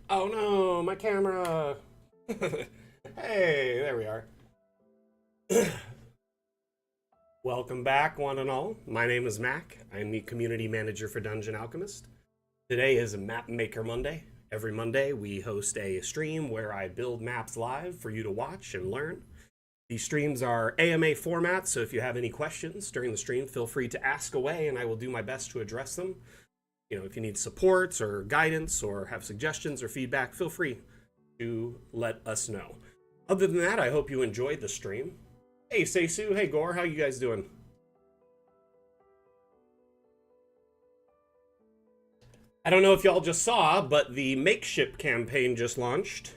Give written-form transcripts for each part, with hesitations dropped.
Oh no, my camera. Hey, there we are. Welcome back, one and all. My name is Mac. I'm the community manager for Dungeon Alchemist. Today is Mapmaker Monday. Every Monday, we host a stream where I build maps live for you to watch and learn. These streams are AMA format, so if you have any questions during the stream, feel free to ask away and I will do my best to address them. If you need supports or guidance or have suggestions or feedback, feel free to let us know. Other than that, I hope you enjoyed the stream. Hey, Seisu. Hey, Gore. How you guys doing? I don't know if y'all just saw, but the Makeship campaign just launched.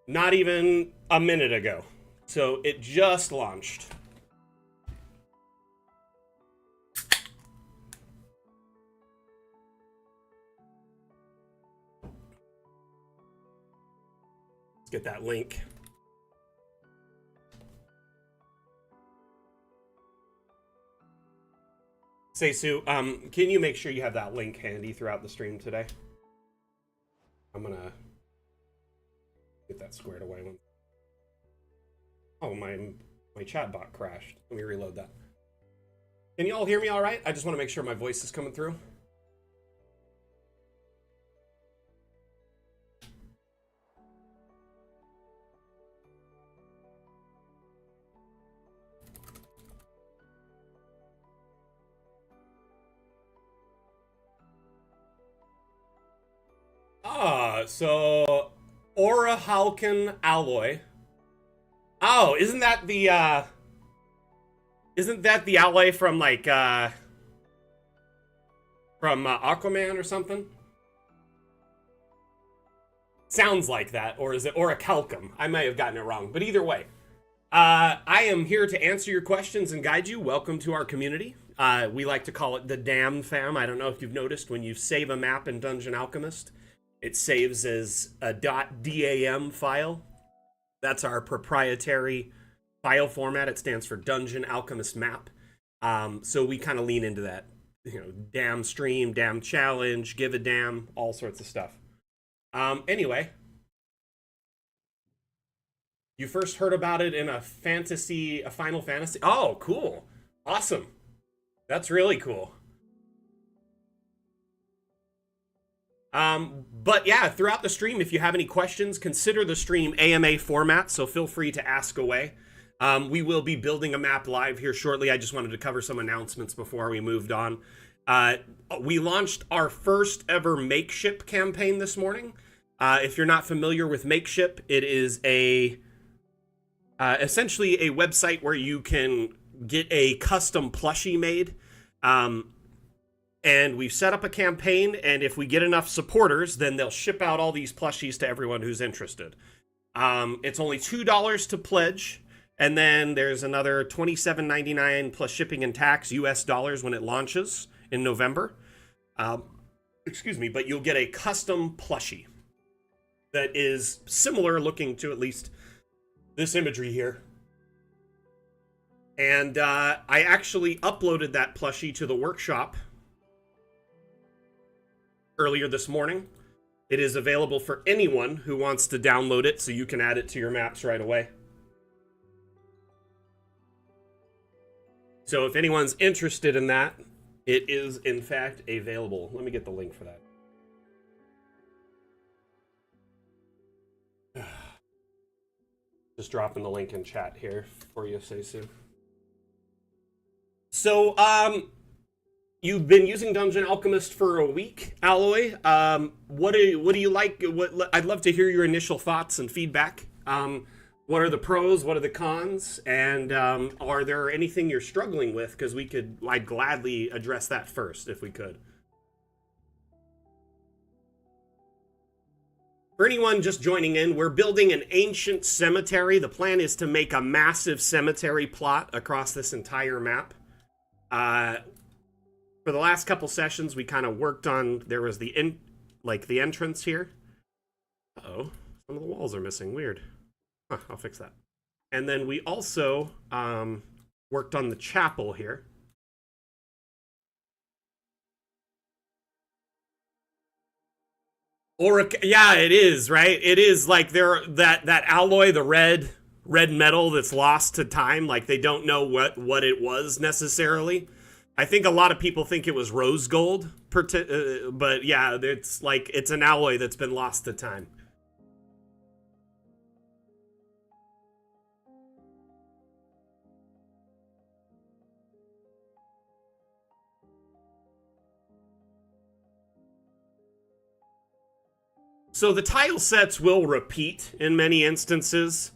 Not even a minute ago. So it just launched. Let's get that link. Seisu, can you make sure you have that link handy throughout the stream today? I'm gonna get that squared away. Oh, my chat bot crashed. Let me reload that. Can you all hear me all right? I just want to make sure my voice is coming through. So Aura Halkin alloy. Oh, isn't that the alloy from like Aquaman or something? Sounds like that, or is it Orichalcum? I may have gotten it wrong, but either way, I am here to answer your questions and guide you. Welcome to our community. We like to call it the Dam Fam. I don't know if you've noticed when you save a map in Dungeon Alchemist, it saves as a .dam file. That's our proprietary file format. It stands for Dungeon Alchemist Map. So we kind of lean into that. Dam stream, dam challenge, give a damn, all sorts of stuff. Anyway, you first heard about it in a Final Fantasy. Oh, cool. Awesome. That's really cool. But yeah, throughout the stream, if you have any questions, consider the stream AMA format, so feel free to ask away. We will be building a map live here shortly. I just wanted to cover some announcements before we moved on. We launched our first ever Makeship campaign this morning. If you're not familiar with Makeship, it is essentially a website where you can get a custom plushie made. And we've set up a campaign, and if we get enough supporters, then they'll ship out all these plushies to everyone who's interested. It's only $2 to pledge, and then there's another $27.99 plus shipping and tax US dollars when it launches in November. Excuse me, but you'll get a custom plushie that is similar looking to at least this imagery here. And I actually uploaded that plushie to the workshop earlier this morning. It is available for anyone who wants to download it, so you can add it to your maps right away. So if anyone's interested in that, it is in fact available. Let me get the link for that. Just dropping the link in chat here for you, Seisu. So, you've been using Dungeon Alchemist for a week, Alloy. What do you like? I'd love to hear your initial thoughts and feedback. What are the pros? What are the cons? And are there anything you're struggling with? Because I'd gladly address that first if we could. For anyone just joining in, we're building an ancient cemetery. The plan is to make a massive cemetery plot across this entire map. For the last couple sessions, we kind of worked on, there was the entrance here. Uh-oh, some of the walls are missing, weird. Huh, I'll fix that. And then we also worked on the chapel here. Yeah, it is, right? It is like that alloy, the red metal that's lost to time, like they don't know what it was necessarily. I think a lot of people think it was rose gold, but yeah, it's like it's an alloy that's been lost to time. So the tile sets will repeat in many instances.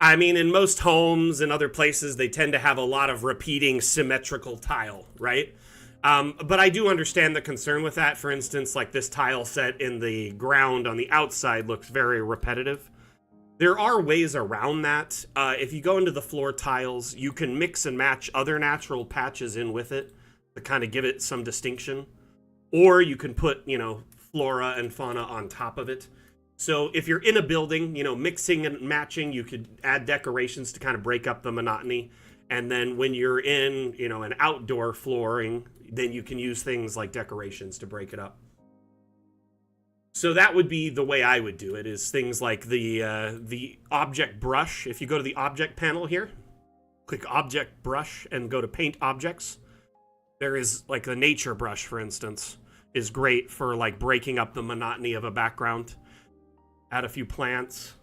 I mean, in most homes and other places, they tend to have a lot of repeating symmetrical tile, right? But I do understand the concern with that. For instance, like this tile set in the ground on the outside looks very repetitive. There are ways around that. If you go into the floor tiles, you can mix and match other natural patches in with it to kind of give it some distinction. Or you can put, flora and fauna on top of it. So if you're in a building, mixing and matching, you could add decorations to kind of break up the monotony. And then when you're in, an outdoor flooring, then you can use things like decorations to break it up. So that would be the way I would do it, is things like the object brush. If you go to the object panel here, click object brush and go to paint objects. There is like the nature brush, for instance, is great for like breaking up the monotony of a background. Add a few plants.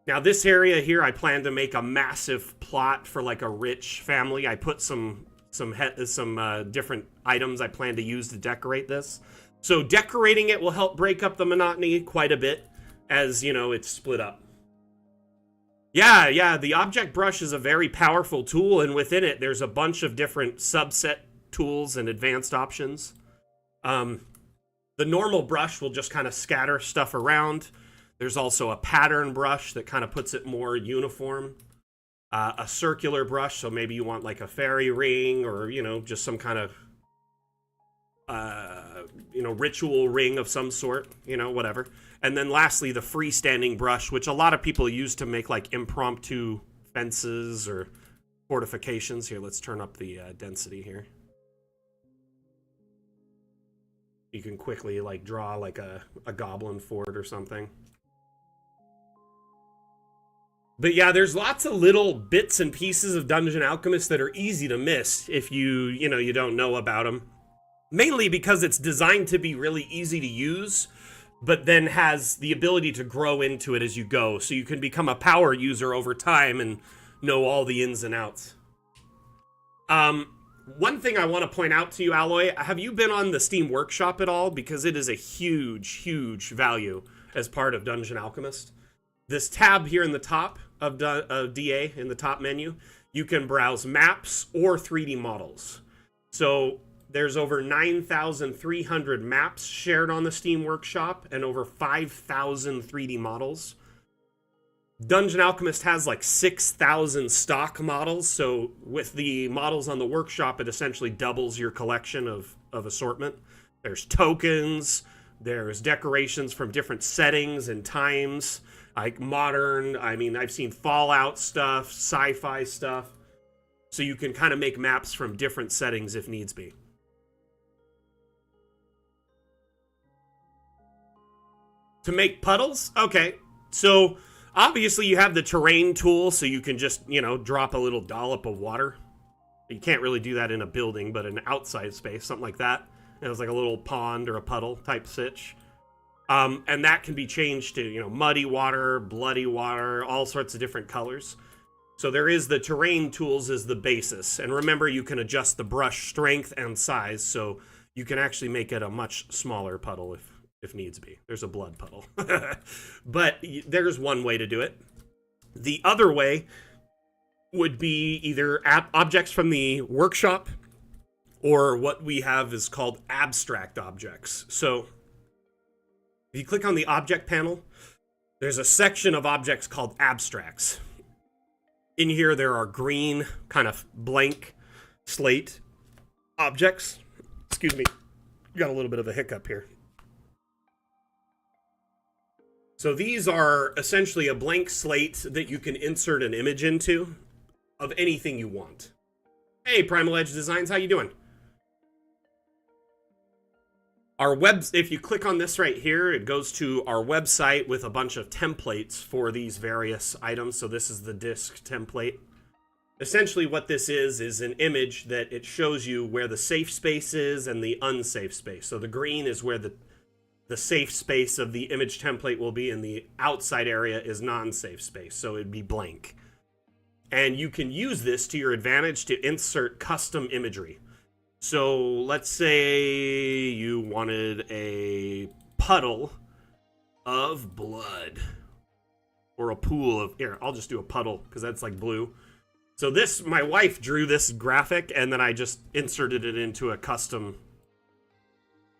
Now this area here, I plan to make a massive plot for like a rich family. I put some different items I plan to use to decorate this. So decorating it will help break up the monotony quite a bit as, it's split up. Yeah, the object brush is a very powerful tool, and within it, there's a bunch of different subset tools and advanced options. The normal brush will just kind of scatter stuff around. There's also a pattern brush that kind of puts it more uniform. A circular brush, so maybe you want like a fairy ring or, just some kind of, ritual ring of some sort, whatever. And then lastly, the freestanding brush, which a lot of people use to make like impromptu fences or fortifications. Here, let's turn up the density here. You can quickly like draw like a goblin fort or something. But yeah, there's lots of little bits and pieces of Dungeon Alchemist that are easy to miss if you don't know about them. Mainly because it's designed to be really easy to use, but then has the ability to grow into it as you go. So you can become a power user over time and know all the ins and outs. One thing I want to point out to you, Alloy, have you been on the Steam Workshop at all? Because it is a huge, huge value as part of Dungeon Alchemist. This tab here in the top of DA, in the top menu, you can browse maps or 3D models. So there's over 9,300 maps shared on the Steam Workshop and over 5,000 3D models. Dungeon Alchemist has like 6,000 stock models, so with the models on the workshop, it essentially doubles your collection of assortment. There's tokens, there's decorations from different settings and times, like modern, I've seen Fallout stuff, sci-fi stuff, so you can kind of make maps from different settings if needs be. To make puddles? Okay, so obviously, you have the terrain tool, so you can just, drop a little dollop of water. You can't really do that in a building, but in an outside space, something like that. It was like a little pond or a puddle type sitch. And that can be changed to, muddy water, bloody water, all sorts of different colors. So there is the terrain tools as the basis. And remember, you can adjust the brush strength and size, so you can actually make it a much smaller puddle if needs be. There's a blood puddle. But there's one way to do it. The other way would be either objects from the workshop or what we have is called abstract objects. So if you click on the object panel, there's a section of objects called abstracts. In here, there are green, kind of blank slate objects. Excuse me, got a little bit of a hiccup here. So these are essentially a blank slate that you can insert an image into of anything you want. Hey, Primal Edge Designs, how you doing? If you click on this right here, it goes to our website with a bunch of templates for these various items. So this is the disk template. Essentially what this is an image that it shows you where the safe space is and the unsafe space. So the green is where the safe space of the image template will be, and the outside area is non-safe space, so it'd be blank. And you can use this to your advantage to insert custom imagery. So let's say you wanted a puddle of blood, or a pool of, here, I'll just do a puddle because that's like blue. So this, my wife drew this graphic and then I just inserted it into a custom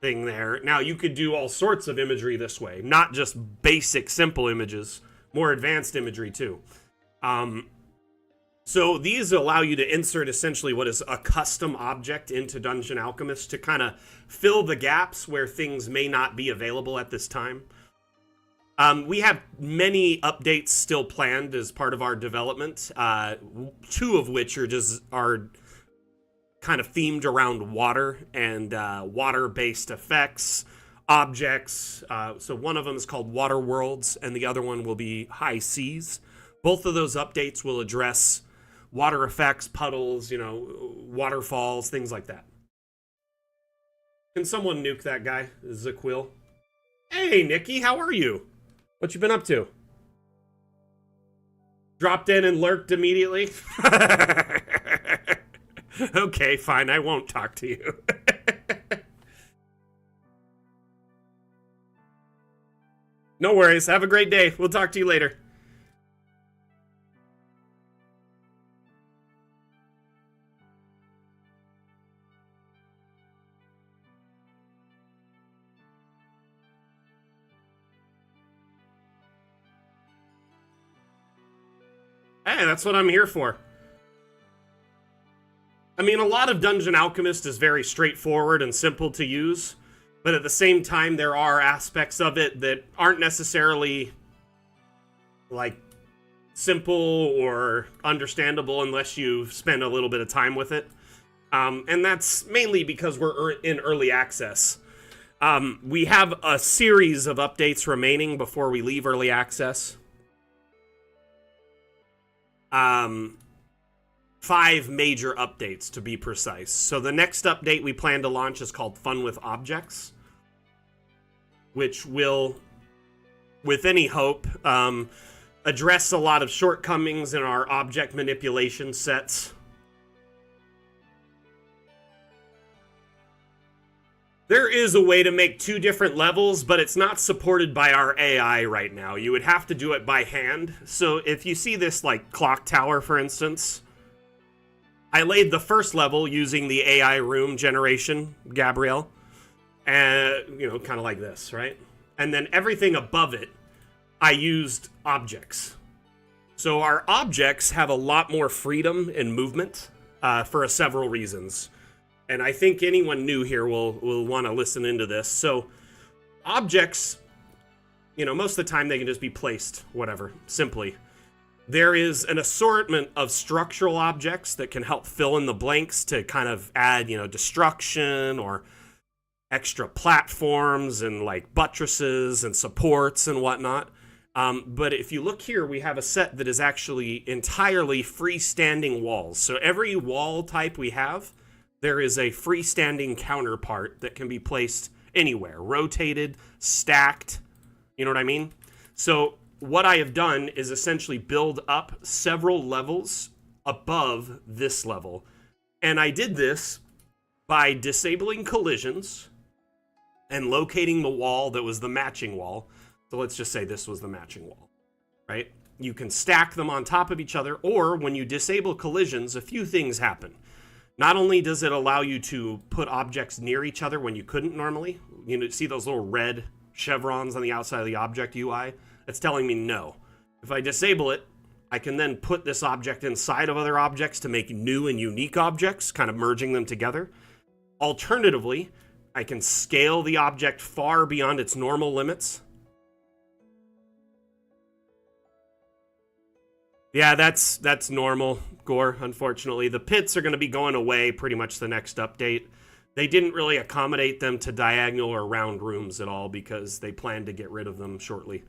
thing there. Now you could do all sorts of imagery this way, not just basic simple images, more advanced imagery too. So these allow you to insert essentially what is a custom object into Dungeon Alchemist to kind of fill the gaps where things may not be available at this time. We have many updates still planned as part of our development, two of which are kind of themed around water and water-based effects, objects. So one of them is called Water Worlds, and the other one will be High Seas. Both of those updates will address water effects, puddles, waterfalls, things like that. Can someone nuke that guy, Zaquil? Hey, Nikki, how are you? What you been up to? Dropped in and lurked immediately? Okay, fine, I won't talk to you. No worries, have a great day. We'll talk to you later. Hey, that's what I'm here for. I mean, a lot of Dungeon Alchemist is very straightforward and simple to use, but at the same time, there are aspects of it that aren't necessarily, like, simple or understandable unless you spend a little bit of time with it. And that's mainly because we're in early access. We have a series of updates remaining before we leave early access. 5 major updates to be precise. So the next update we plan to launch is called Fun with Objects, which will, with any hope, address a lot of shortcomings in our object manipulation sets. There is a way to make 2 different levels, but it's not supported by our AI right now. You would have to do it by hand. So if you see this, like, clock tower, for instance, I laid the first level using the AI room generation, Gabrielle, and, kind of like this, right? And then everything above it, I used objects. So our objects have a lot more freedom in movement for several reasons. And I think anyone new here will want to listen into this. So objects, most of the time they can just be placed, whatever, simply. There is an assortment of structural objects that can help fill in the blanks to kind of add, destruction or extra platforms and like buttresses and supports and whatnot. But if you look here, we have a set that is actually entirely freestanding walls. So every wall type we have, there is a freestanding counterpart that can be placed anywhere, rotated, stacked, you know what I mean? So what I have done is essentially build up several levels above this level. And I did this by disabling collisions and locating the wall that was the matching wall. So let's just say this was the matching wall, right? You can stack them on top of each other, or when you disable collisions, a few things happen. Not only does it allow you to put objects near each other when you couldn't normally, see those little red chevrons on the outside of the object UI? It's telling me no. If I disable it, I can then put this object inside of other objects to make new and unique objects, kind of merging them together. Alternatively, I can scale the object far beyond its normal limits. Yeah, that's normal, Gore, unfortunately. The pits are going to be going away pretty much the next update. They didn't really accommodate them to diagonal or round rooms at all because they plan to get rid of them shortly.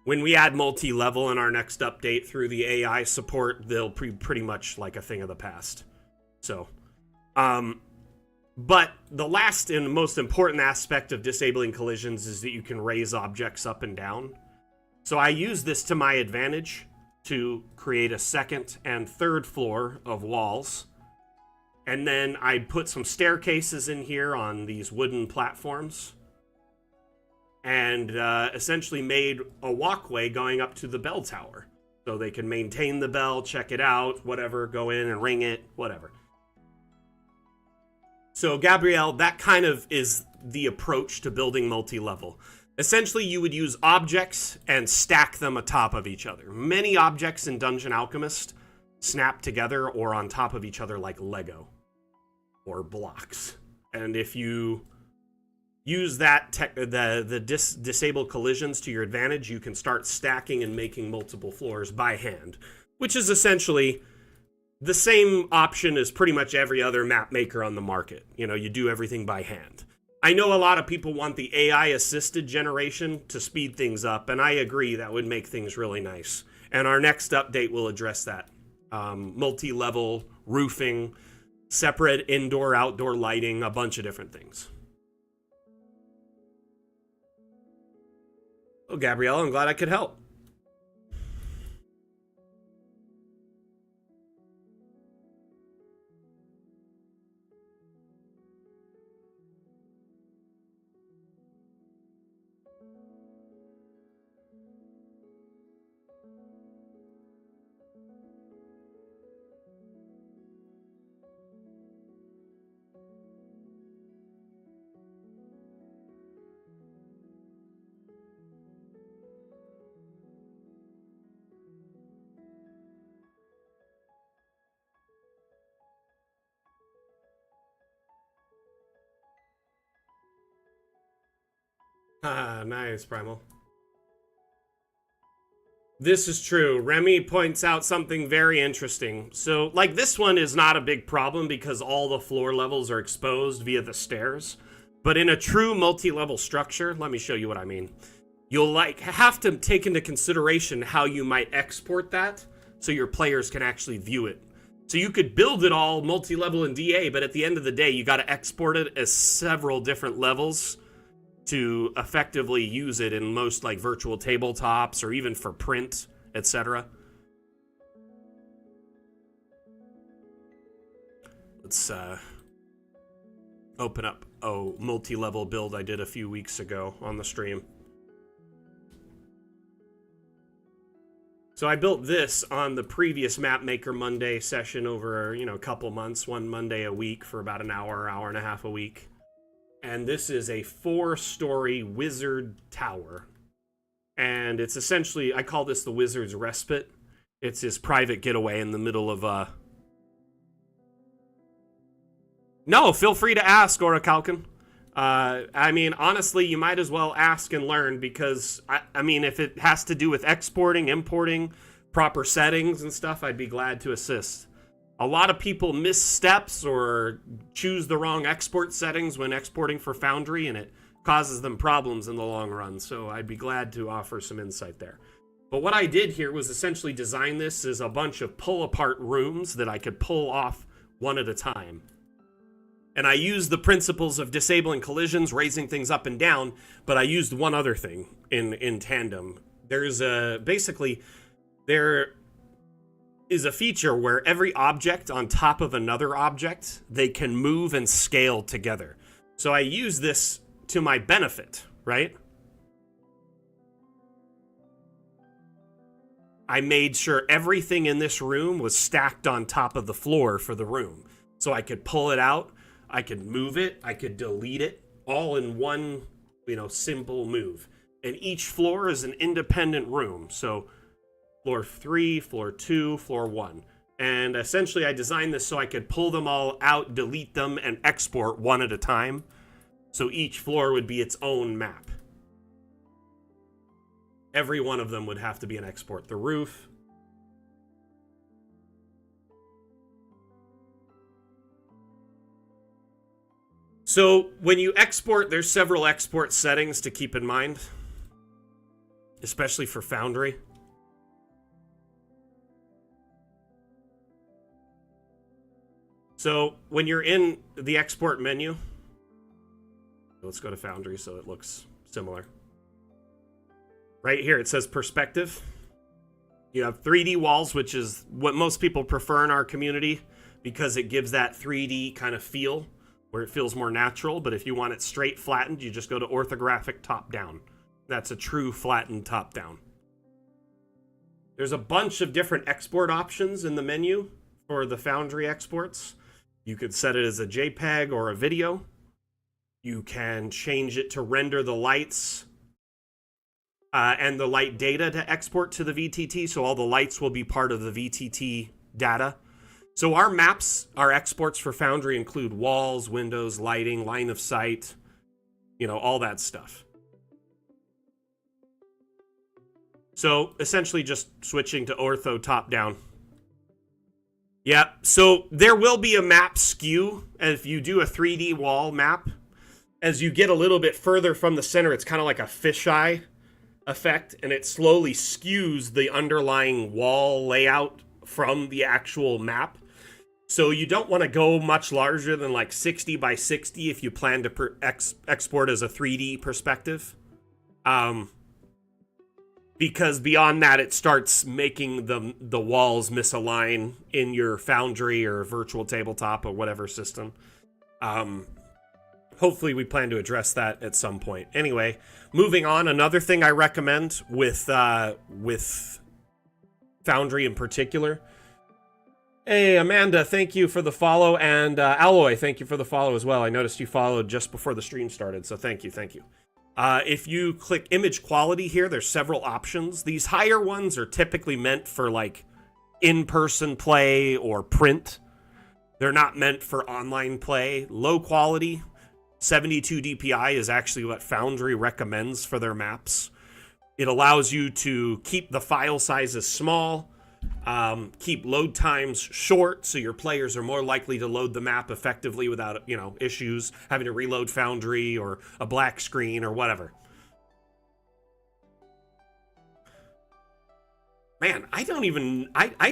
When we add multi-level in our next update through the AI support, they'll be pretty much like a thing of the past. So, but the last and most important aspect of disabling collisions is that you can raise objects up and down. So I use this to my advantage to create a second and third floor of walls. And then I put some staircases in here on these wooden platforms. And essentially made a walkway going up to the bell tower. So they can maintain the bell, check it out, whatever, go in and ring it, whatever. So, Gabrielle, that kind of is the approach to building multi-level. Essentially, you would use objects and stack them atop of each other. Many objects in Dungeon Alchemist snap together or on top of each other like Lego or blocks. And if you use that disable collisions to your advantage, you can start stacking and making multiple floors by hand, which is essentially the same option as pretty much every other map maker on the market. You know, you do everything by hand. I know a lot of people want the AI-assisted generation to speed things up, and I agree that would make things really nice. And our next update will address that. Multi-level roofing, separate indoor-outdoor lighting, a bunch of different things. Oh, Gabrielle, I'm glad I could help. Ah, nice, Primal. This is true. Remy points out something very interesting. So, like, this one is not a big problem because all the floor levels are exposed via the stairs. But in a true multi-level structure, let me show you what I mean. You'll, like, have to take into consideration how you might export that so your players can actually view it. So you could build it all multi-level in DA, but at the end of the day, you got to export it as several different levels to effectively use it in most like virtual tabletops or even for print, etc. Let's open up a multi-level build I did a few weeks ago on the stream. So I built this on the previous Mapmaker Monday session over, a couple months, one Monday a week for about an hour, hour and a half a week. And this is a 4-story wizard tower. And it's essentially, I call this the Wizard's Respite. It's his private getaway in the middle of, No, feel free to ask, Orichalcon. I mean, honestly, you might as well ask and learn because, I mean, if it has to do with exporting, importing, proper settings and stuff, I'd be glad to assist. A lot of people miss steps or choose the wrong export settings when exporting for Foundry, and it causes them problems in the long run. So I'd be glad to offer some insight there. But what I did here was essentially design this as a bunch of pull-apart rooms that I could pull off one at a time. And I used the principles of disabling collisions, raising things up and down, but I used one other thing in tandem. There's basically, there is a feature where every object on top of another object, they can move and scale together. So I use this to my benefit, right? I made sure everything in this room was stacked on top of the floor for the room. So I could pull it out, I could move it, I could delete it, all in one, simple move. And each floor is an independent room. So floor 3, floor 2, floor 1. And essentially I designed this so I could pull them all out, delete them, and export one at a time. So each floor would be its own map. Every one of them would have to be an export. The roof. So when you export, there's several export settings to keep in mind, especially for Foundry. So when you're in the export menu, let's go to Foundry so it looks similar. Right here it says perspective. You have 3D walls, which is what most people prefer in our community because it gives that 3D kind of feel where it feels more natural. But if you want it straight flattened, you just go to orthographic top down. That's a true flattened top down. There's a bunch of different export options in the menu for the Foundry exports. You could set it as a JPEG or a video. You can change it to render the lights and the light data to export to the VTT, so all the lights will be part of the VTT data. So our maps, our exports for Foundry include walls, windows, lighting, line of sight, all that stuff. So essentially just switching to ortho top down. Yeah, so there will be a map skew if you do a 3D wall map. As you get a little bit further from the center, it's kind of like a fisheye effect, and it slowly skews the underlying wall layout from the actual map. So you don't want to go much larger than like 60 by 60 if you plan to export as a 3D perspective. Because beyond that, it starts making the walls misalign in your Foundry or virtual tabletop or whatever system. Hopefully we plan to address that at some point. Anyway, moving on, another thing I recommend with Foundry in particular. Hey, Amanda, thank you for the follow, and Alloy, thank you for the follow as well. I noticed you followed just before the stream started, so thank you. If you click image quality here, there's several options. These higher ones are typically meant for like in-person play or print. They're not meant for online play. Low quality, 72 DPI is actually what Foundry recommends for their maps. It allows you to keep the file sizes small, keep load times short, so your players are more likely to load the map effectively without, issues, having to reload Foundry or a black screen or whatever. Man, I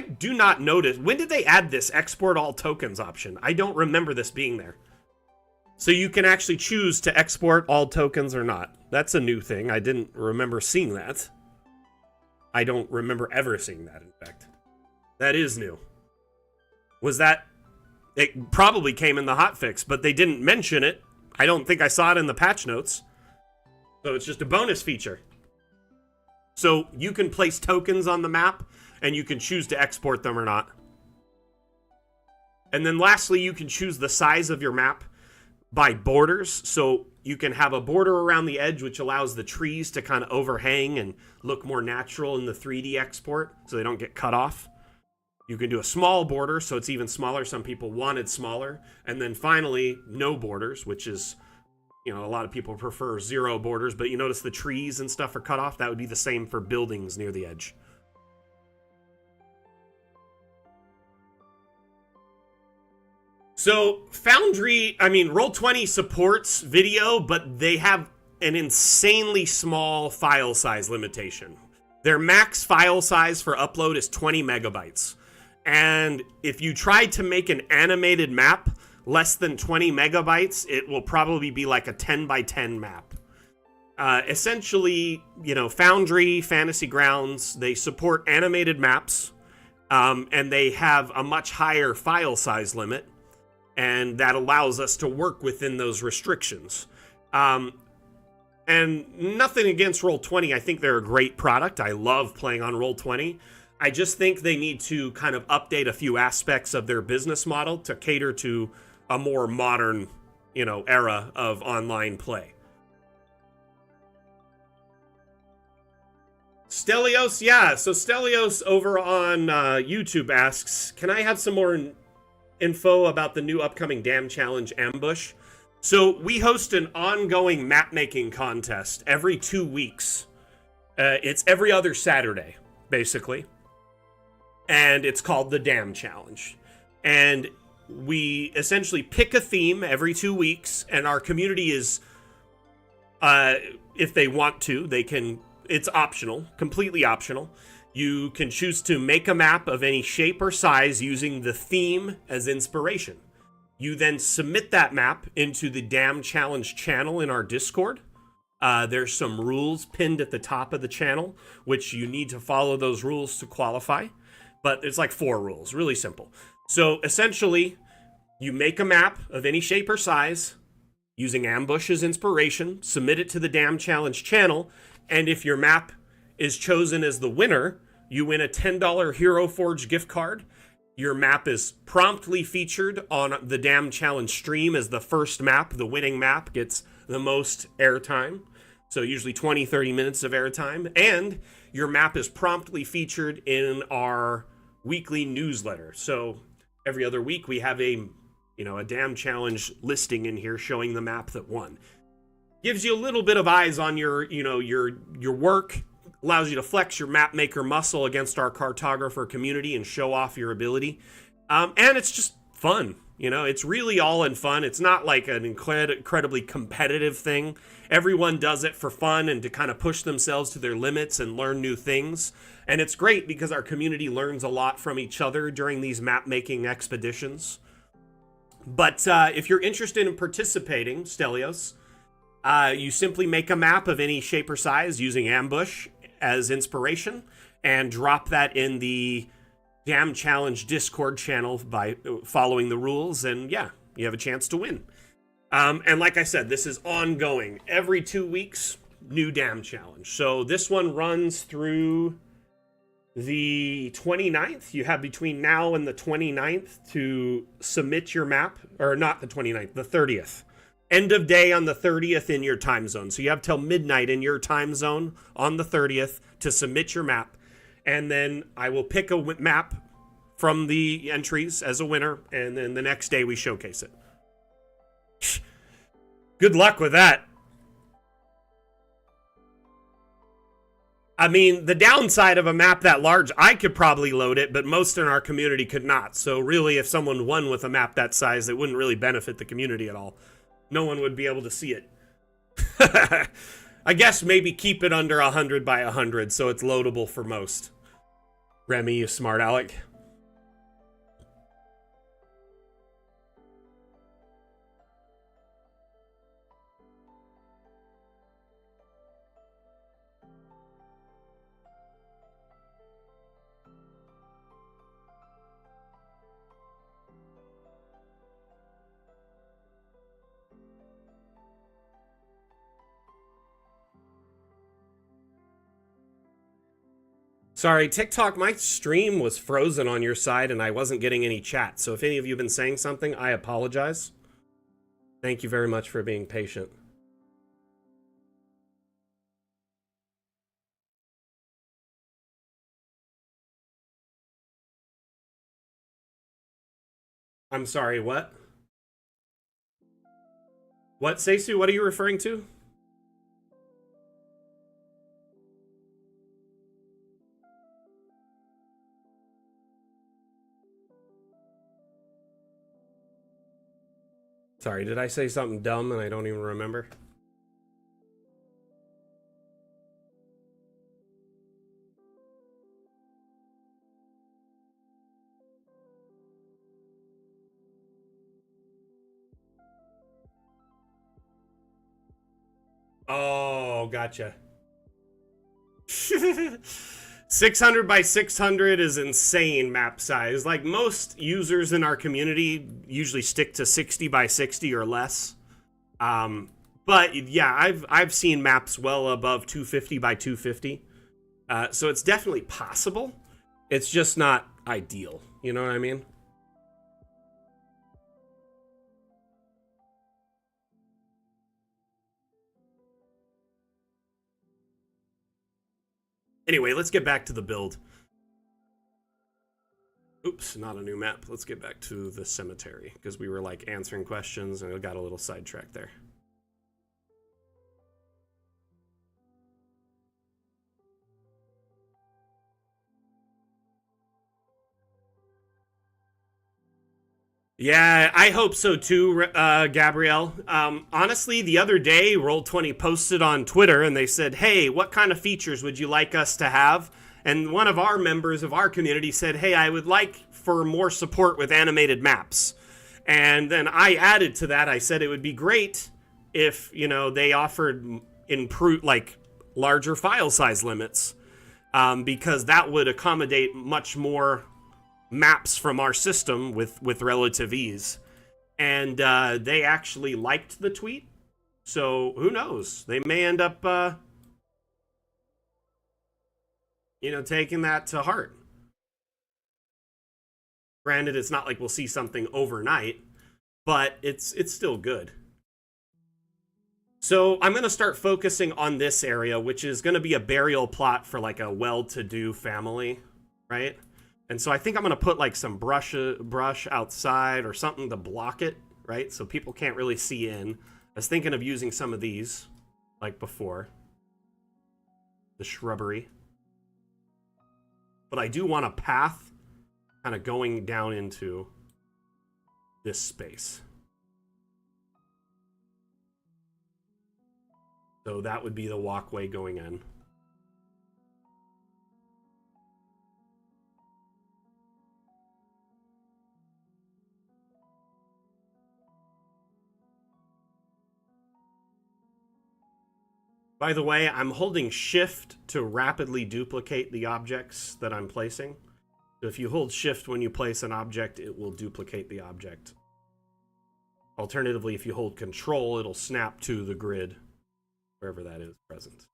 do not notice. When did they add this export all tokens option? I don't remember this being there. So you can actually choose to export all tokens or not. That's a new thing. I didn't remember seeing that. I don't remember ever seeing that, in fact. That is new. Was that... It probably came in the hotfix, but they didn't mention it. I don't think I saw it in the patch notes. So it's just a bonus feature. So you can place tokens on the map, and you can choose to export them or not. And then lastly, you can choose the size of your map by borders. So you can have a border around the edge, which allows the trees to kind of overhang and look more natural in the 3D export, so they don't get cut off. You can do a small border, so it's even smaller. Some people wanted smaller. And then finally, no borders, which is, a lot of people prefer 0 borders, but you notice the trees and stuff are cut off. That would be the same for buildings near the edge. So Foundry, Roll20 supports video, but they have an insanely small file size limitation. Their max file size for upload is 20 megabytes. And if you try to make an animated map less than 20 megabytes, it will probably be like a 10 by 10 map. Essentially, Foundry, Fantasy Grounds, they support animated maps, and they have a much higher file size limit. And that allows us to work within those restrictions. And nothing against Roll20. I think they're a great product. I love playing on Roll20. I just think they need to kind of update a few aspects of their business model to cater to a more modern, era of online play. Stelios, yeah. So Stelios over on YouTube asks, can I have some more info about the new upcoming Dam Challenge Ambush? So we host an ongoing map making contest every 2 weeks. It's every other Saturday, basically. And it's called the Dam Challenge. And we essentially pick a theme every 2 weeks, and our community is, if they want to, they can, it's optional, completely optional. You can choose to make a map of any shape or size using the theme as inspiration. You then submit that map into the Damn Challenge channel in our Discord. There's some rules pinned at the top of the channel, which you need to follow those rules to qualify. But it's like 4 rules, really simple. So essentially, you make a map of any shape or size using Ambush as inspiration, submit it to the Damn Challenge channel, and if your map is chosen as the winner, you win a $10 Hero Forge gift card. Your map is promptly featured on the Damn Challenge stream as the first map. The winning map gets the most airtime. So usually 20, 30 minutes of airtime. And your map is promptly featured in our weekly newsletter. So every other week we have a Damn Challenge listing in here showing the map that won. Gives you a little bit of eyes on your work. Allows you to flex your Mapmaker muscle against our cartographer community and show off your ability. And it's just fun. It's really all in fun. It's not like an incredibly competitive thing. Everyone does it for fun and to kind of push themselves to their limits and learn new things. And it's great because our community learns a lot from each other during these map-making expeditions. But if you're interested in participating, Stelios, you simply make a map of any shape or size using Ambush as inspiration and drop that in the Damn Challenge Discord channel by following the rules, and yeah, you have a chance to win. And like I said, this is ongoing. Every 2 weeks, new Damn Challenge. So this one runs through the 29th. You have between now and the 29th to submit your map, or not the 29th, the 30th. End of day on the 30th in your time zone. So you have till midnight in your time zone on the 30th to submit your map. And then I will pick a map from the entries as a winner. And then the next day we showcase it. Good luck with that. I mean, the downside of a map that large, I could probably load it, but most in our community could not. So really, if someone won with a map that size, it wouldn't really benefit the community at all. No one would be able to see it. I guess maybe keep it under 100 by 100 so it's loadable for most. Remy, you smart aleck. Sorry, TikTok, my stream was frozen on your side and I wasn't getting any chat. So if any of you have been saying something, I apologize. Thank you very much for being patient. I'm sorry, what? What, Seisu? What are you referring to? Sorry, did I say something dumb and I don't even remember? Oh, gotcha. 600 by 600 is insane map size. Like, most users in our community usually stick to 60 by 60 or less. But yeah, I've seen maps well above 250 by 250. So it's definitely possible. It's just not ideal. You know what I mean? Anyway, let's get back to the build. Oops, not a new map. Let's get back to the cemetery, because we were like answering questions and we got a little sidetracked there. Yeah, I hope so too, Gabrielle. Honestly, the other day, Roll20 posted on Twitter and they said, hey, what kind of features would you like us to have? And one of our members of our community said, hey, I would like for more support with animated maps. And then I added to that, I said it would be great if, they offered improve like larger file size limits, because that would accommodate much more maps from our system with relative ease. And they actually liked the tweet. So who knows? They may end up, taking that to heart. Granted, it's not like we'll see something overnight, but it's still good. So I'm going to start focusing on this area, which is going to be a burial plot for like a well-to-do family, right? And so I think I'm going to put like some brush outside or something to block it, right? So people can't really see in. I was thinking of using some of these, like before. The shrubbery. But I do want a path kind of going down into this space. So that would be the walkway going in. By the way, I'm holding shift to rapidly duplicate the objects that I'm placing. So if you hold shift when you place an object, it will duplicate the object. Alternatively, if you hold control, it'll snap to the grid, wherever that is present.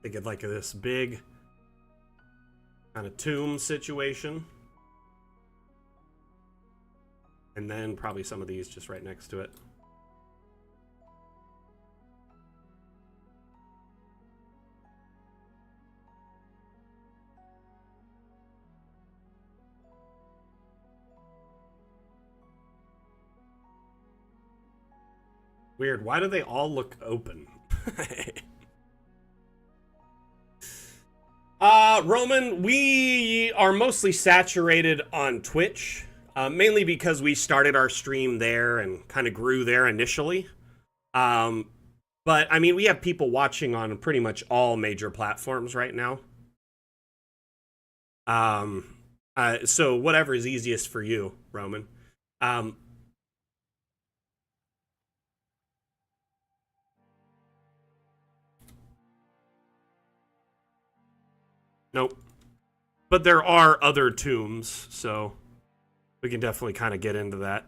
Think of like this big kind of tomb situation. And then probably some of these just right next to it. Weird. Why do they all look open? Roman, we are mostly saturated on Twitch, mainly because we started our stream there and kind of grew there initially. But, I mean, we have people watching on pretty much all major platforms right now. So whatever is easiest for you, Roman. Nope. But there are other tombs, so we can definitely kind of get into that.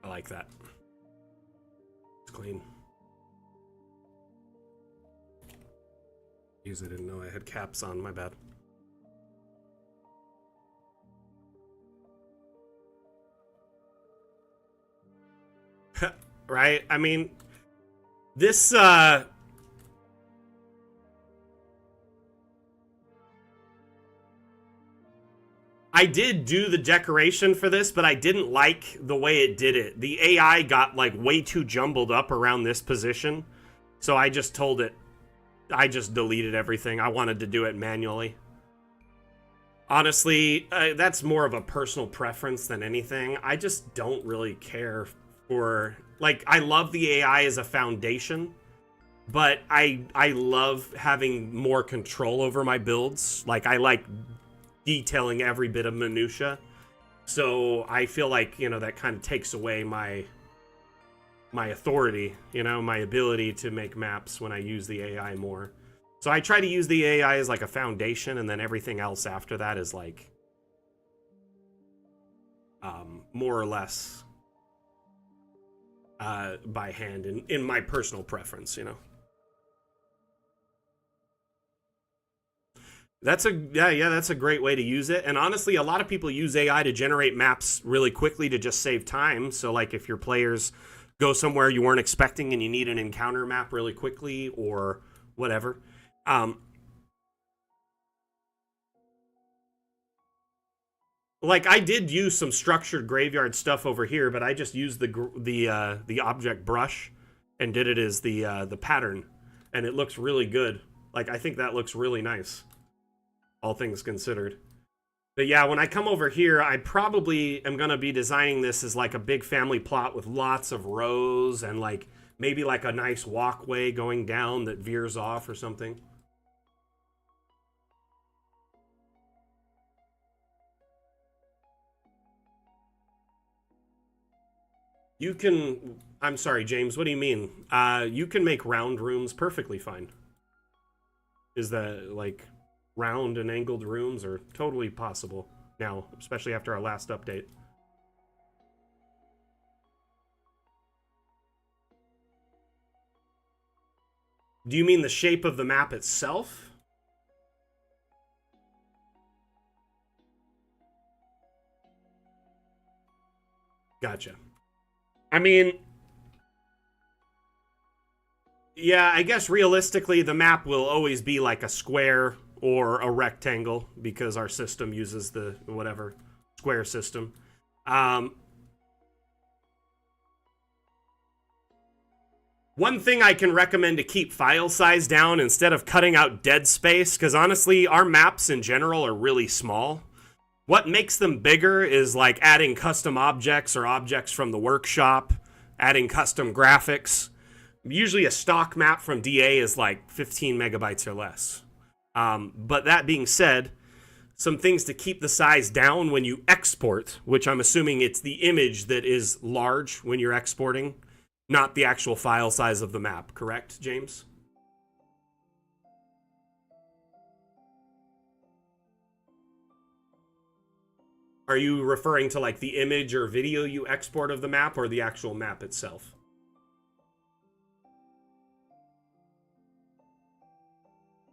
I like that. It's clean. I didn't know I had caps on, my bad. Right? I mean, this, I did do the decoration for this, but I didn't like the way it did it. The AI got, like, way too jumbled up around this position. So I just told it, I just deleted everything. I wanted to do it manually. Honestly, that's more of a personal preference than anything. I just don't really care for... Like, I love the AI as a foundation, but I love having more control over my builds. Like, I like detailing every bit of minutia. So I feel like, that kind of takes away my authority, my ability to make maps when I use the AI more. So I try to use the AI as like a foundation, and then everything else after that is like more or less by hand in my personal preference, you know. That's a that's a great way to use it. And honestly, a lot of people use AI to generate maps really quickly to just save time. So like if your players go somewhere you weren't expecting and you need an encounter map really quickly or whatever. Like I did use some structured graveyard stuff over here, but I just used the object brush and did it as the pattern, and it looks really good. Like I think that looks really nice, all things considered. But yeah, when I come over here, I probably am gonna be designing this as like a big family plot with lots of rows and like maybe like a nice walkway going down that veers off or something. You can, I'm sorry, James, what do you mean? You can make round rooms perfectly fine. Is that, like, round and angled rooms are totally possible now, especially after our last update. Do you mean the shape of the map itself? Gotcha. I mean, yeah, I guess realistically the map will always be like a square or a rectangle because our system uses the whatever square system. One thing I can recommend to keep file size down instead of cutting out dead space, because honestly, our maps in general are really small. What makes them bigger is like adding custom objects or objects from the workshop, adding custom graphics. Usually a stock map from DA is like 15 megabytes or less. But that being said, some things to keep the size down when you export, which I'm assuming it's the image that is large when you're exporting, not the actual file size of the map, correct, James? Are you referring to like the image or video you export of the map or the actual map itself?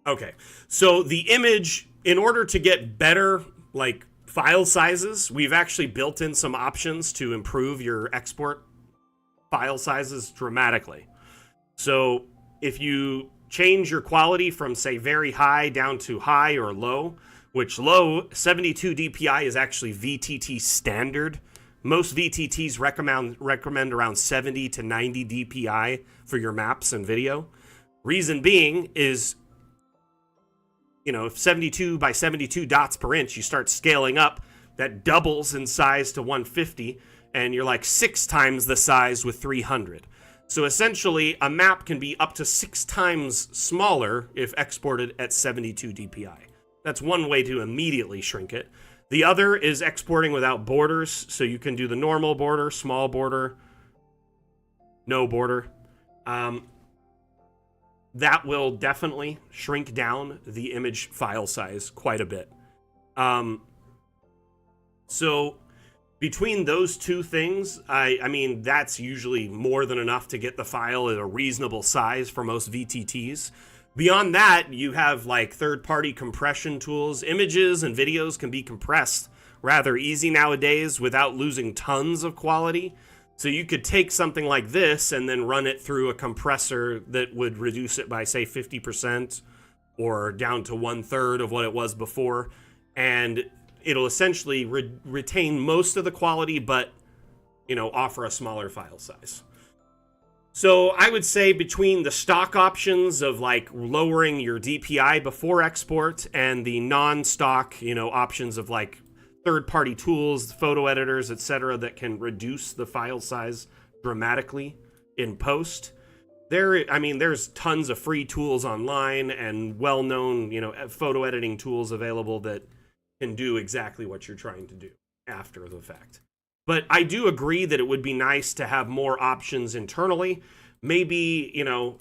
Okay, so the image, in order to get better like file sizes, we've actually built in some options to improve your export file sizes dramatically. So if you change your quality from say very high down to high or low, which low 72 DPI is actually VTT standard. Most VTTs recommend around 70 to 90 DPI for your maps and video. Reason being is, you know, if 72 by 72 dots per inch, you start scaling up, that doubles in size to 150, and you're like 6 times the size with 300. So essentially, a map can be up to 6 times smaller if exported at 72 DPI. That's one way to immediately shrink it. The other is exporting without borders, so you can do the normal border, small border, no border. That will definitely shrink down the image file size quite a bit. So between those two things, I mean, that's usually more than enough to get the file at a reasonable size for most VTTs. Beyond that, you have like third-party compression tools. Images and videos can be compressed rather easy nowadays without losing tons of quality. So you could take something like this and then run it through a compressor that would reduce it by, say, 50% or down to 1/3 of what it was before. And it'll essentially retain most of the quality, but, you know, offer a smaller file size. So I would say between the stock options of like lowering your DPI before export and the non-stock, you know, options of like third-party tools, photo editors, etc., that can reduce the file size dramatically in post. I mean, there's tons of free tools online and well-known, you know, photo editing tools available that can do exactly what you're trying to do after the fact. But I do agree that it would be nice to have more options internally. Maybe, you know,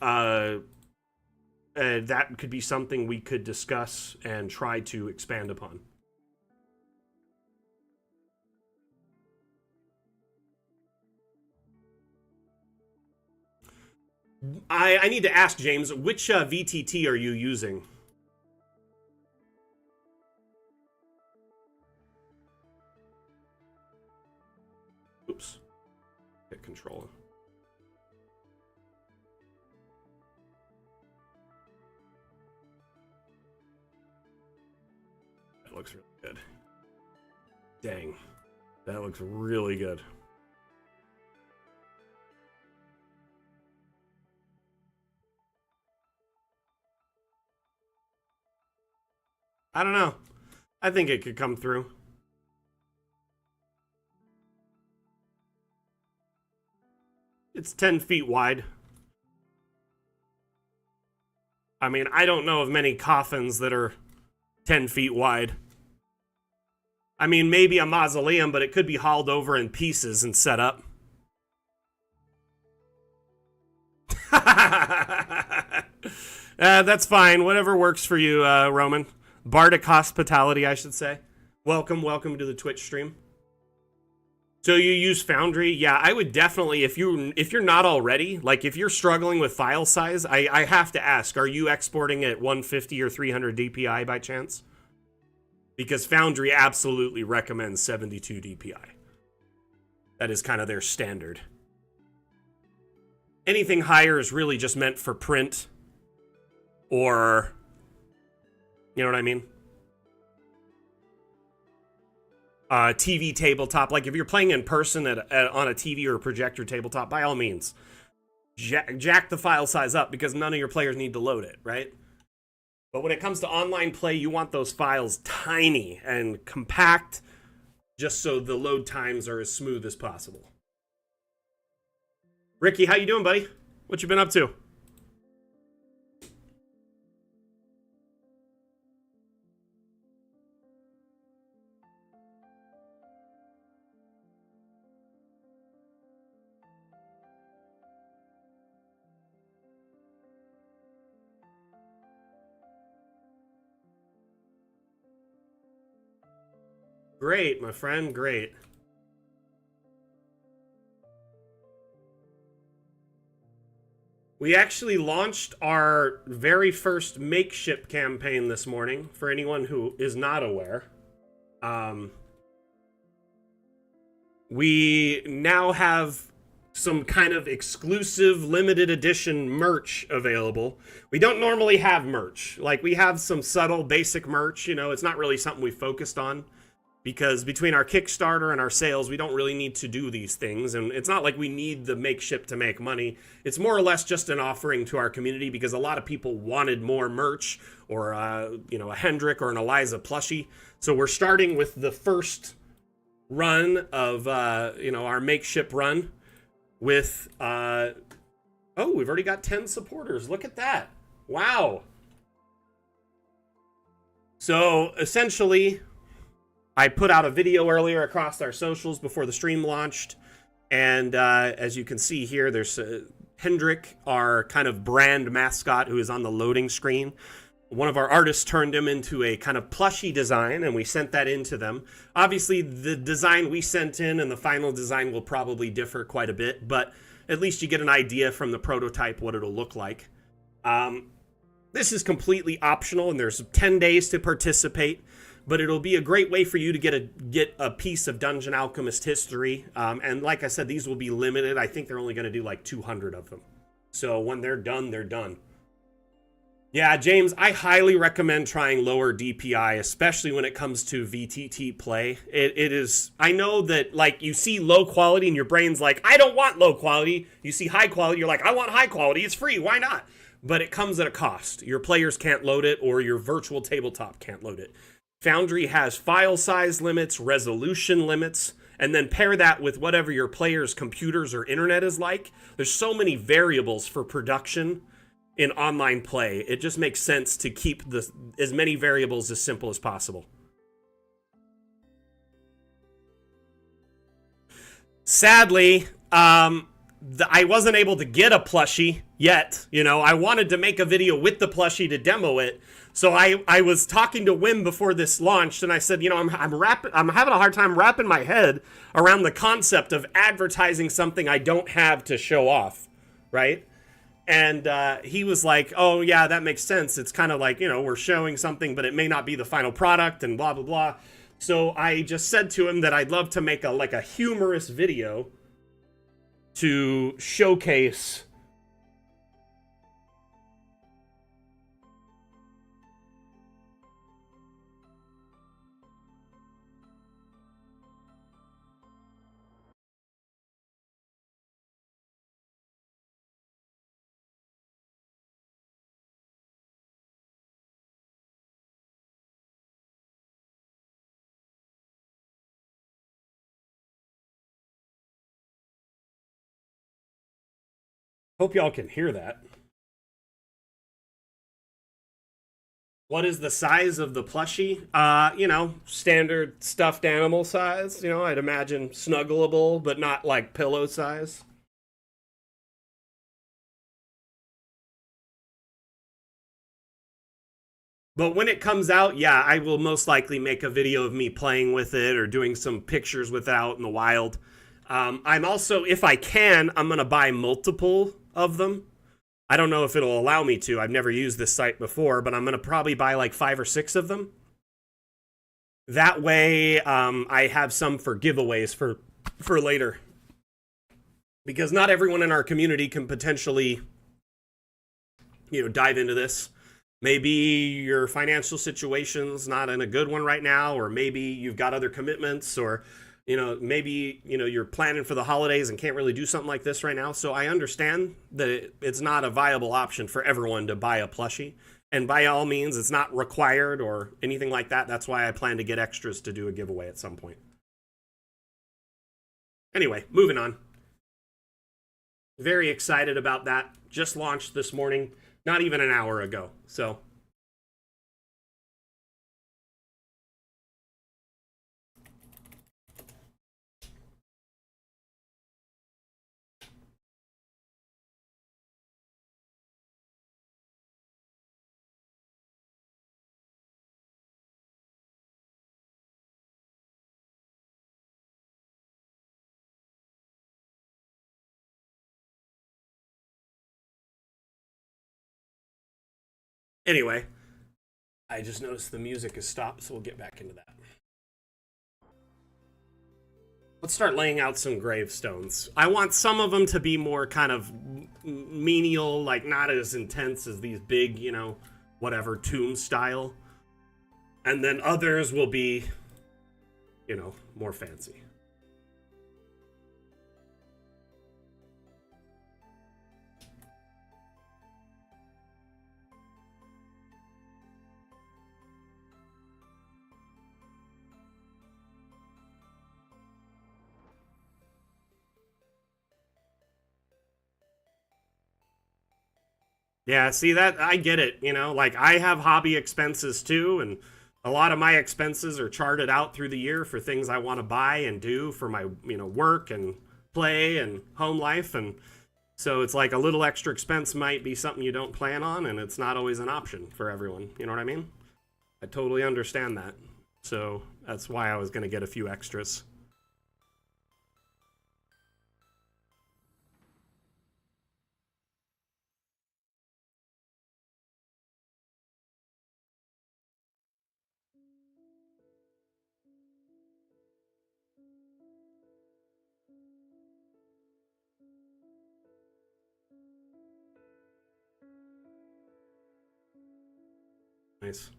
that could be something we could discuss and try to expand upon. I need to ask James, which VTT are you using? Oops. Hit control. That looks really good. Dang. That looks really good. I don't know. I think it could come through. It's 10 feet wide. I mean, I don't know of many coffins that are 10 feet wide. I mean, maybe a mausoleum, but it could be hauled over in pieces and set up. That's fine. Whatever works for you, Roman. Bardic hospitality, I should say. Welcome to the Twitch stream. So you use Foundry? Yeah, I would definitely, if you're not already, like if you're struggling with file size, I have to ask, are you exporting at 150 or 300 DPI by chance? Because Foundry absolutely recommends 72 DPI. That is kind of their standard. Anything higher is really just meant for print or, you know what I mean? TV tabletop, like if you're playing in person on a TV or a projector tabletop, by all means, jack the file size up because none of your players need to load it, right? But when it comes to online play, you want those files tiny and compact just so the load times are as smooth as possible. Ricky, how you doing, buddy? What you been up to? Great, my friend, great. We actually launched our very first Makeship campaign this morning, for anyone who is not aware. We now have some kind of exclusive limited edition merch available. We don't normally have merch. Like, we have some subtle basic merch, you know, it's not really something we focused on. Because between our Kickstarter and our sales, we don't really need to do these things. And it's not like we need the Makeship to make money. It's more or less just an offering to our community because a lot of people wanted more merch or, you know, a Hendrik or an Eliza plushie. So we're starting with the first run of, you know, our Makeship run with, oh, we've already got 10 supporters. Look at that. Wow. So essentially, I put out a video earlier across our socials before the stream launched, and as you can see here, there's Hendrik, our kind of brand mascot, who is on the loading screen. One of our artists turned him into a kind of plushie design, and we sent that in to them. Obviously, the design we sent in and the final design will probably differ quite a bit, but at least you get an idea from the prototype what it'll look like. This is completely optional, and there's 10 days to participate. But it'll be a great way for you to get a piece of Dungeon Alchemist history. And like I said, these will be limited. I think they're only going to do like 200 of them. So when they're done, they're done. Yeah, James, I highly recommend trying lower DPI, especially when it comes to VTT play. It is, I know that like you see low quality and your brain's like, I don't want low quality. You see high quality, you're like, I want high quality. It's free. Why not? But it comes at a cost. Your players can't load it or your virtual tabletop can't load it. Foundry has file size limits, resolution limits, and then pair that with whatever your players' computers or internet is like. There's so many variables for production in online play. It just makes sense to keep as many variables as simple as possible. Sadly, I wasn't able to get a plushie yet. You know, I wanted to make a video with the plushie to demo it. So I was talking to Wim before this launched, and I said, you know, I'm having a hard time wrapping my head around the concept of advertising something I don't have to show off, right? And he was like, oh, yeah, that makes sense. It's kind of like, we're showing something, but it may not be the final product and blah, blah, blah. So I just said to him that I'd love to make a humorous video to showcase. Hope y'all can hear that. What is the size of the plushie? Standard stuffed animal size. I'd imagine snuggleable, but not like pillow size. But when it comes out, yeah, I will most likely make a video of me playing with it or doing some pictures with it out in the wild. I'm also, if I can, I'm going to buy multiple of them. I don't know if it'll allow me to. I've never used this site before, but I'm going to probably buy like 5 or 6 of them. That way, I have some for giveaways for later. Because not everyone in our community can potentially, dive into this. Maybe your financial situation's not in a good one right now, or maybe you've got other commitments, or maybe you're planning for the holidays and can't really do something like this right now. So I understand that it's not a viable option for everyone to buy a plushie, and by all means it's not required or anything like that. That's why I plan to get extras to do a giveaway at some point. Anyway, moving on. Very excited about that. Just launched this morning, not even an hour ago. So anyway, I just noticed the music has stopped, so we'll get back into that. Let's start laying out some gravestones. I want some of them to be more kind of menial, like not as intense as these big, whatever, tomb style. And then others will be, more fancy. Yeah, see that I get it, like I have hobby expenses too, and a lot of my expenses are charted out through the year for things I want to buy and do for my, work and play and home life, and so it's like a little extra expense might be something you don't plan on, and it's not always an option for everyone. You know what I mean? I totally understand that. So that's why I was going to get a few extras. Nice.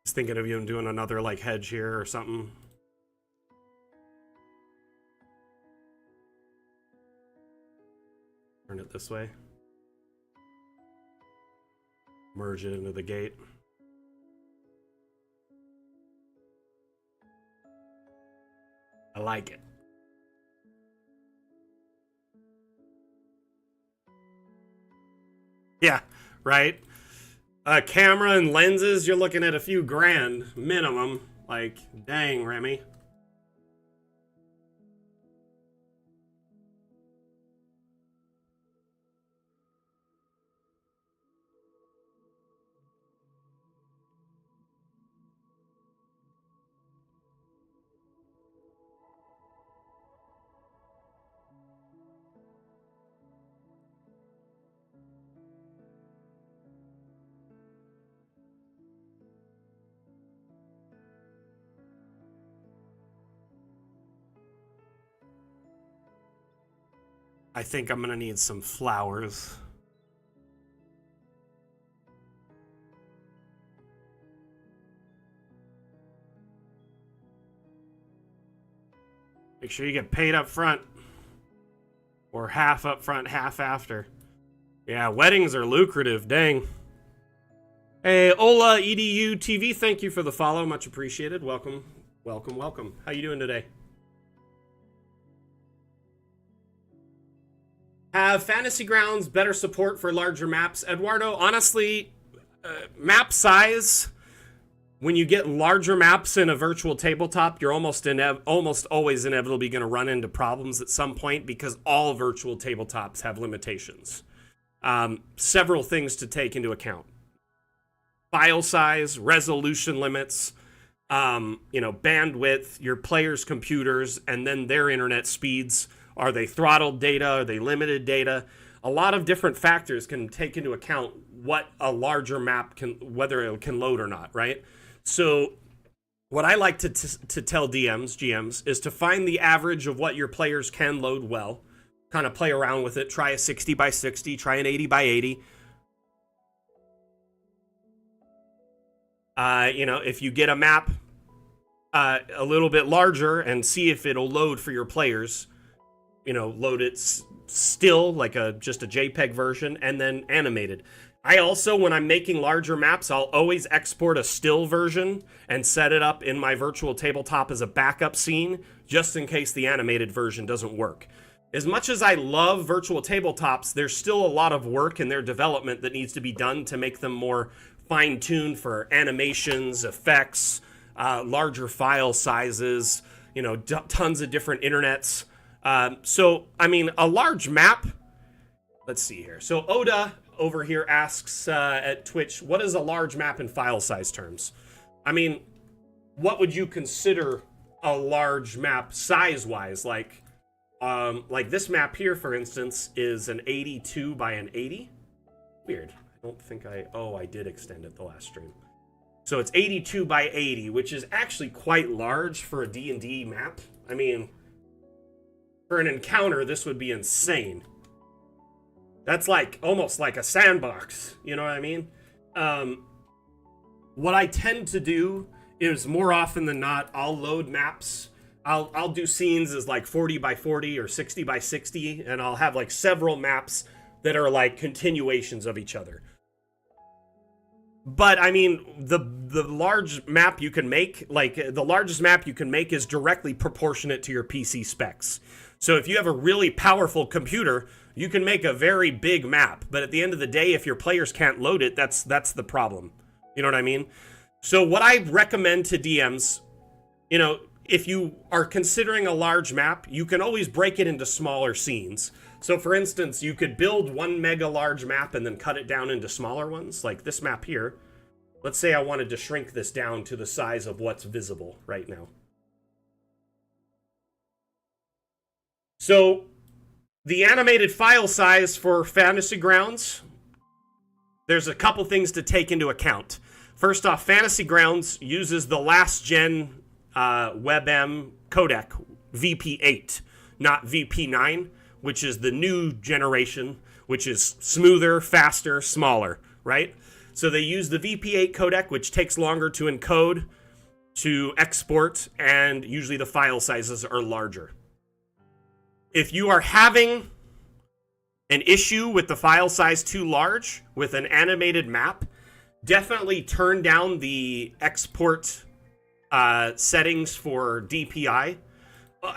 Just thinking of you doing another like hedge here or something. Turn it this way. Merge it into the gate. I like it. Yeah, right? A camera and lenses, you're looking at a few grand minimum. Like, dang, Remy. I think I'm gonna need some flowers. Make sure you get paid up front. Or half up front, half after. Yeah, weddings are lucrative, dang. Hey, Ola EDU TV, thank you for the follow, much appreciated. Welcome, welcome, welcome. How you doing today? Have Fantasy Grounds better support for larger maps? Eduardo, honestly, map size, when you get larger maps in a virtual tabletop, you're almost always inevitably going to run into problems at some point because all virtual tabletops have limitations. Several things to take into account. File size, resolution limits, bandwidth, your players' computers, and then their internet speeds. Are they throttled data? Are they limited data? A lot of different factors can take into account what a larger map whether it can load or not, right? So what I like to tell DMs, GMs, is to find the average of what your players can load well, kind of play around with it, try a 60 by 60, try an 80 by 80. If you get a map a little bit larger and see if it'll load for your players, load it still like just a JPEG version and then animated. I also, when I'm making larger maps, I'll always export a still version and set it up in my virtual tabletop as a backup scene, just in case the animated version doesn't work. As much as I love virtual tabletops, there's still a lot of work in their development that needs to be done to make them more fine-tuned for animations, effects, larger file sizes, tons of different internets. A large map, let's see here. So Oda over here asks at Twitch, what is a large map in file size terms? What would you consider a large map size-wise? Like this map here, for instance, is an 82 by an 80. Weird. I don't think I did extend it the last stream. So it's 82 by 80, which is actually quite large for a D&D map. For an encounter, this would be insane. That's almost like a sandbox, you know what I mean? What I tend to do is more often than not, I'll load maps. I'll do scenes as 40 by 40 or 60 by 60, and I'll have several maps that are continuations of each other. But the large map you can make, the largest map you can make is directly proportionate to your PC specs. So if you have a really powerful computer, you can make a very big map. But at the end of the day, if your players can't load it, that's the problem. You know what I mean? So what I recommend to DMs, if you are considering a large map, you can always break it into smaller scenes. So for instance, you could build one mega large map and then cut it down into smaller ones, like this map here. Let's say I wanted to shrink this down to the size of what's visible right now. So the animated file size for Fantasy Grounds, there's a couple things to take into account. First off, Fantasy Grounds uses the last gen WebM codec, VP8, not VP9, which is the new generation, which is smoother, faster, smaller, right? So they use the VP8 codec, which takes longer to encode, to export, and usually the file sizes are larger. If you are having an issue with the file size too large with an animated map, definitely turn down the export settings for DPI.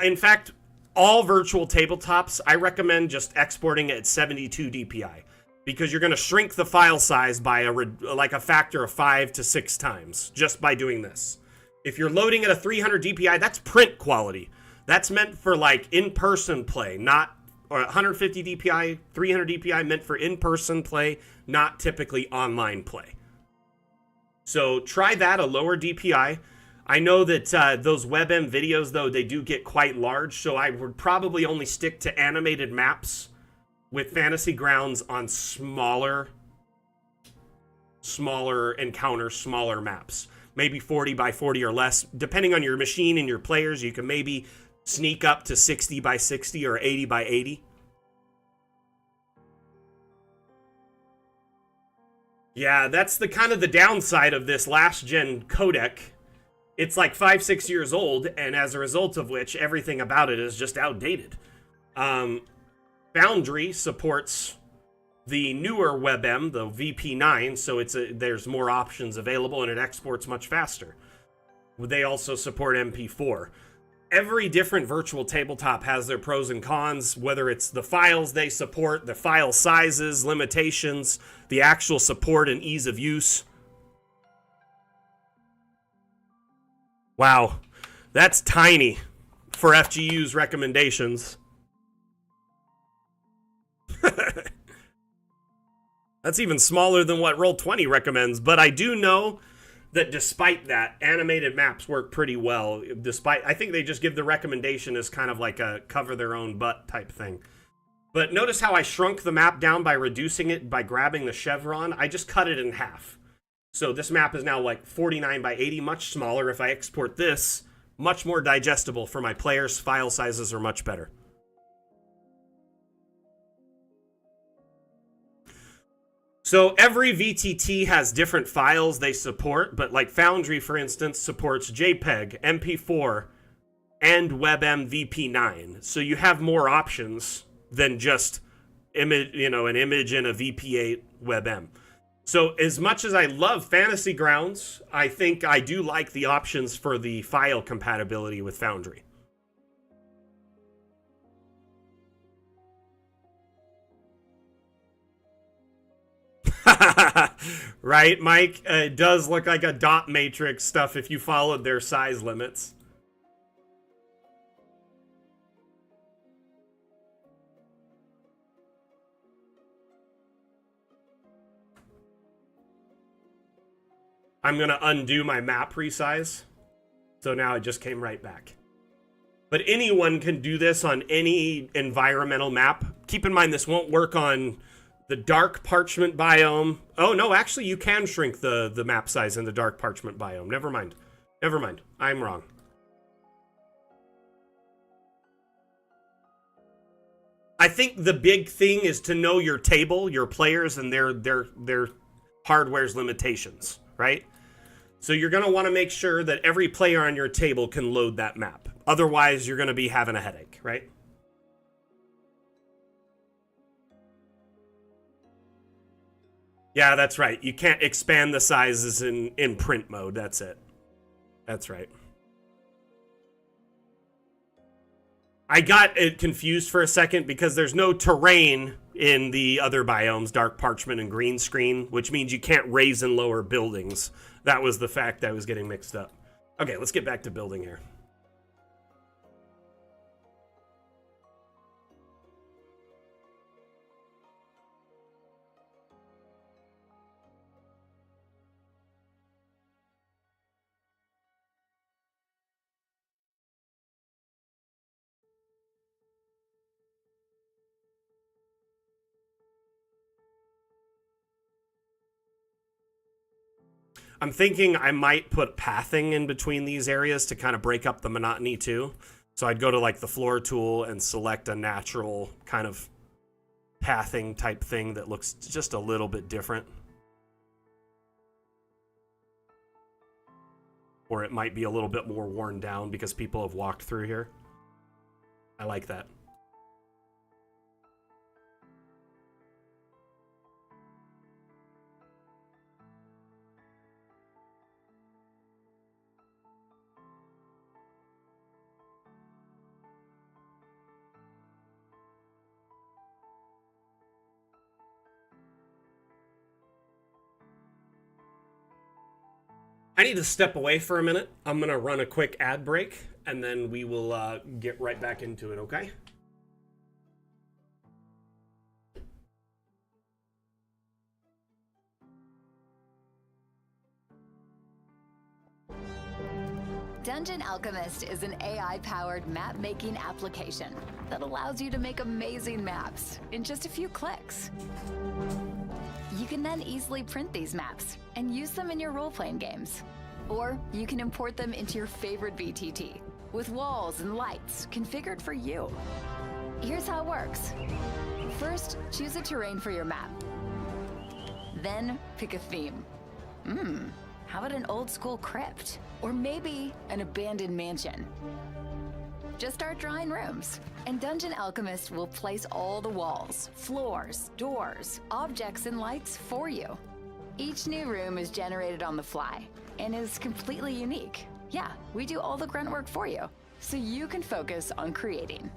In fact, all virtual tabletops, I recommend just exporting at 72 DPI because you're going to shrink the file size by a factor of 5 to 6 times just by doing this. If you're loading at a 300 DPI, that's print quality. That's meant for in-person play, or 150 DPI, 300 DPI meant for in-person play, not typically online play. So try that, a lower DPI. I know that those WebM videos, though, they do get quite large, so I would probably only stick to animated maps with Fantasy Grounds on smaller encounters, smaller maps. Maybe 40 by 40 or less. Depending on your machine and your players, you can maybe sneak up to 60 by 60 or 80 by 80. Yeah, that's the kind of the downside of this last gen codec. It's like 5-6 years old, and as a result of which, everything about it is just outdated. Foundry supports the newer WebM, the VP9, so there's more options available and it exports much faster. They also support MP4. Every different virtual tabletop has their pros and cons, whether it's the files they support, the file sizes, limitations, the actual support and ease of use. Wow, that's tiny for FGU's recommendations. That's even smaller than what Roll20 recommends, but I do know that despite that, animated maps work pretty well. I think they just give the recommendation as kind of like a cover their own butt type thing. But notice how I shrunk the map down by reducing it by grabbing the chevron. I just cut it in half. So this map is now like 49 by 80, much smaller. If I export this, much more digestible for my players. File sizes are much better. So every VTT has different files they support, but like Foundry, for instance, supports JPEG, MP4, and WebM VP9. So you have more options than just image, an image in a VP8 WebM. So as much as I love Fantasy Grounds, I think I do like the options for the file compatibility with Foundry. Right, Mike? It does look like a dot matrix stuff if you followed their size limits. I'm going to undo my map resize. So now it just came right back. But anyone can do this on any environmental map. Keep in mind this won't work on the dark parchment biome. Oh, no, actually you can shrink the map size in the dark parchment biome. Never mind. Never mind. I'm wrong. I think the big thing is to know your table, your players, and their hardware's limitations, right? So you're going to want to make sure that every player on your table can load that map. Otherwise, you're going to be having a headache, right? Yeah, that's right. You can't expand the sizes in print mode. That's it. That's right. I got it confused for a second because there's no terrain in the other biomes, dark parchment and green screen, which means you can't raise and lower buildings. That was the fact that I was getting mixed up. Okay, let's get back to building here. I'm thinking I might put pathing in between these areas to kind of break up the monotony too. So I'd go to like the floor tool and select a natural kind of pathing type thing that looks just a little bit different. Or it might be a little bit more worn down because people have walked through here. I like that. I need to step away for a minute. I'm going to run a quick ad break, and then we will get right back into it, okay? Dungeon Alchemist is an AI-powered map-making application that allows you to make amazing maps in just a few clicks. You can then easily print these maps and use them in your role-playing games. Or you can import them into your favorite VTT with walls and lights configured for you. Here's how it works. First, choose a terrain for your map. Then pick a theme. How about an old school crypt? Or maybe an abandoned mansion? Just start drawing rooms, and Dungeon Alchemist will place all the walls, floors, doors, objects, and lights for you. Each new room is generated on the fly and is completely unique. Yeah, we do all the grunt work for you, so you can focus on creating.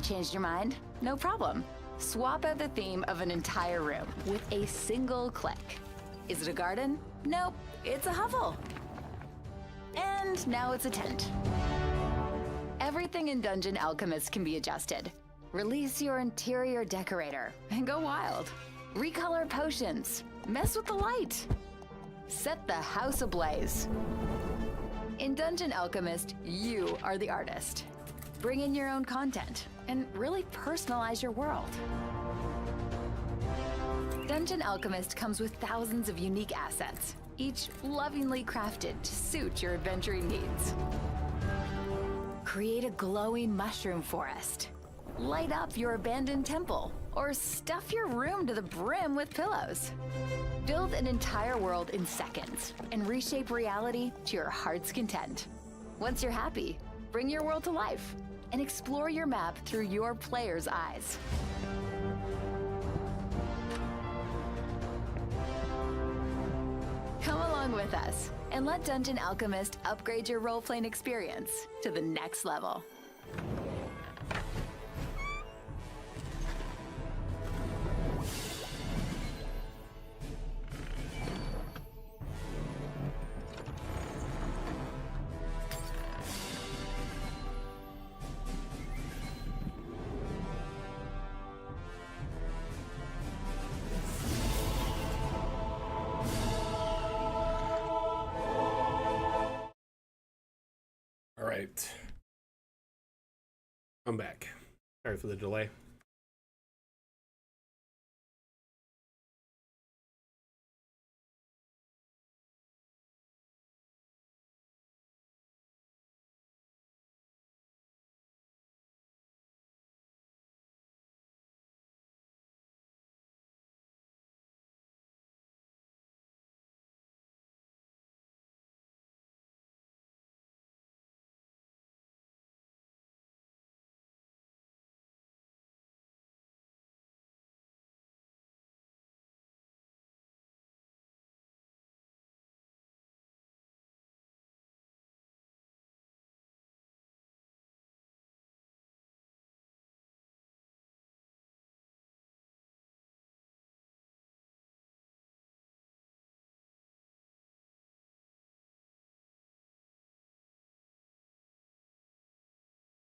Changed your mind? No problem. Swap out the theme of an entire room with a single click. Is it a garden? Nope, it's a hovel. And now it's a tent. Everything in Dungeon Alchemist can be adjusted. Release your interior decorator and go wild. Recolor potions. Mess with the light. Set the house ablaze. In Dungeon Alchemist, you are the artist. Bring in your own content and really personalize your world. Dungeon Alchemist comes with thousands of unique assets, each lovingly crafted to suit your adventuring needs. Create a glowing mushroom forest. Light up your abandoned temple, or stuff your room to the brim with pillows. Build an entire world in seconds and reshape reality to your heart's content. Once you're happy, bring your world to life and explore your map through your player's eyes. Come along with us and let Dungeon Alchemist upgrade your role-playing experience to the next level. All right. I'm back. Sorry for the delay.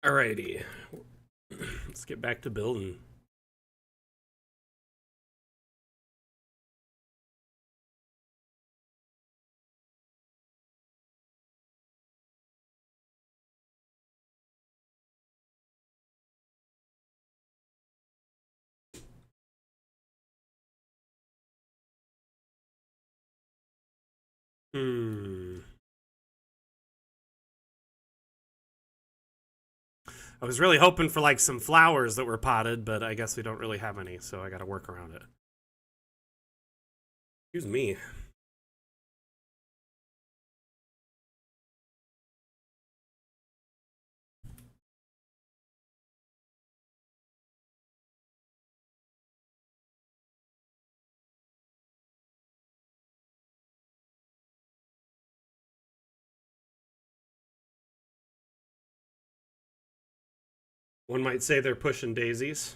Alrighty. Let's get back to building. I was really hoping for like some flowers that were potted, but I guess we don't really have any, so I gotta work around it. Excuse me. One might say they're pushing daisies.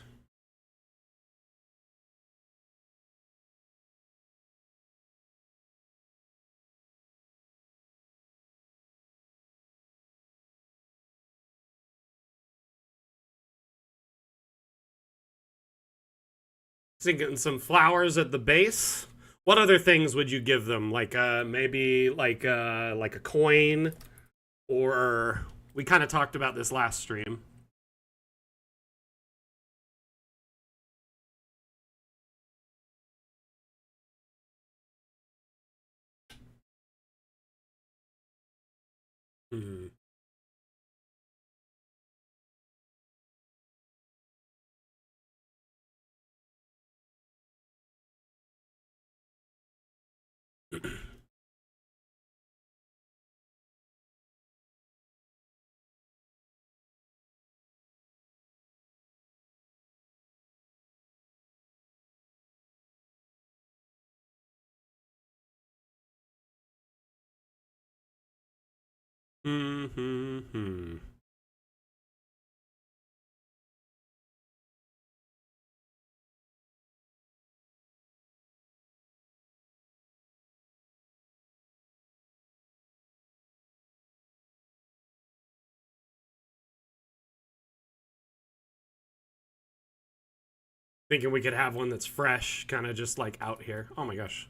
Getting some flowers at the base. What other things would you give them? Like maybe like a coin, or we kind of talked about this last stream. Hmm. Hmm. Thinking we could have one that's fresh, kind of just like out here. Oh my gosh.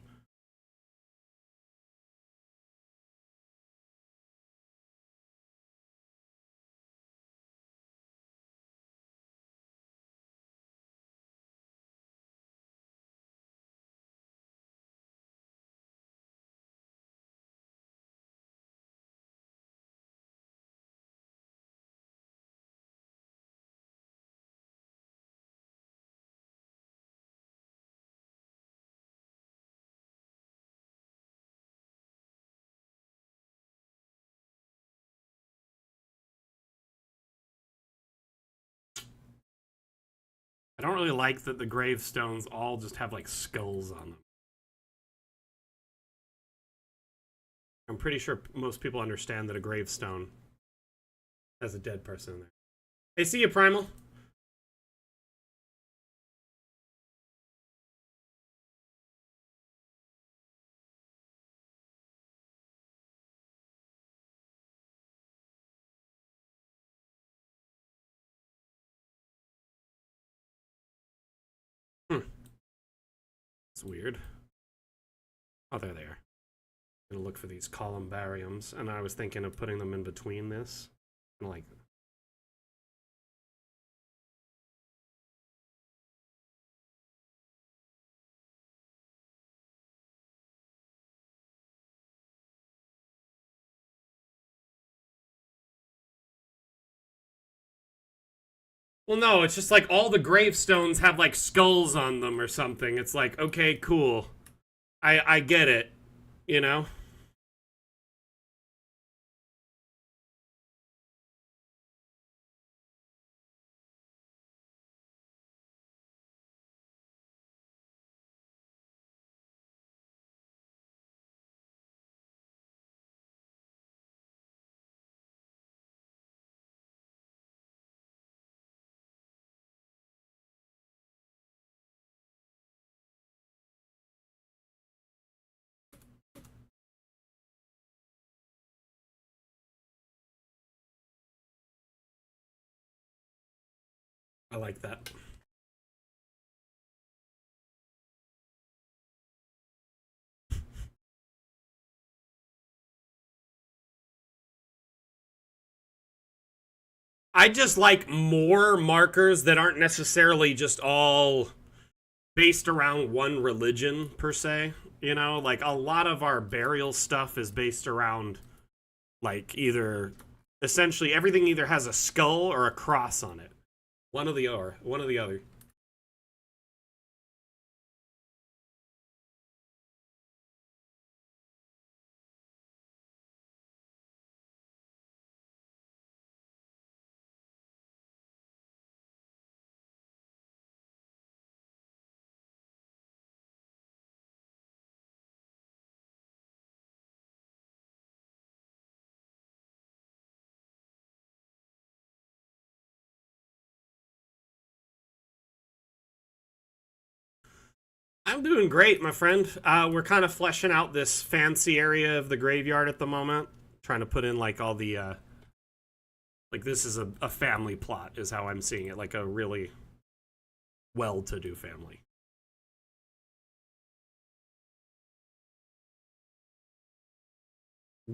I don't really like that the gravestones all just have like skulls on them. I'm pretty sure most people understand that a gravestone has a dead person in there. Hey, see you, Primal. Hmm. It's weird. Oh, there they are. I'm gonna look for these columbariums, and I was thinking of putting them in between this. Like, well, no, it's just like all the gravestones have like skulls on them or something. It's like, okay, cool. I get it, you know? I like that. I just like more markers that aren't necessarily just all based around one religion per se. You know, like a lot of our burial stuff is based around like either essentially everything either has a skull or a cross on it. One or the other. One or the other. I'm doing great, my friend. We're kind of fleshing out this fancy area of the graveyard at the moment. Trying to put in like all the like this is a family plot is how I'm seeing it, like a really well-to-do family.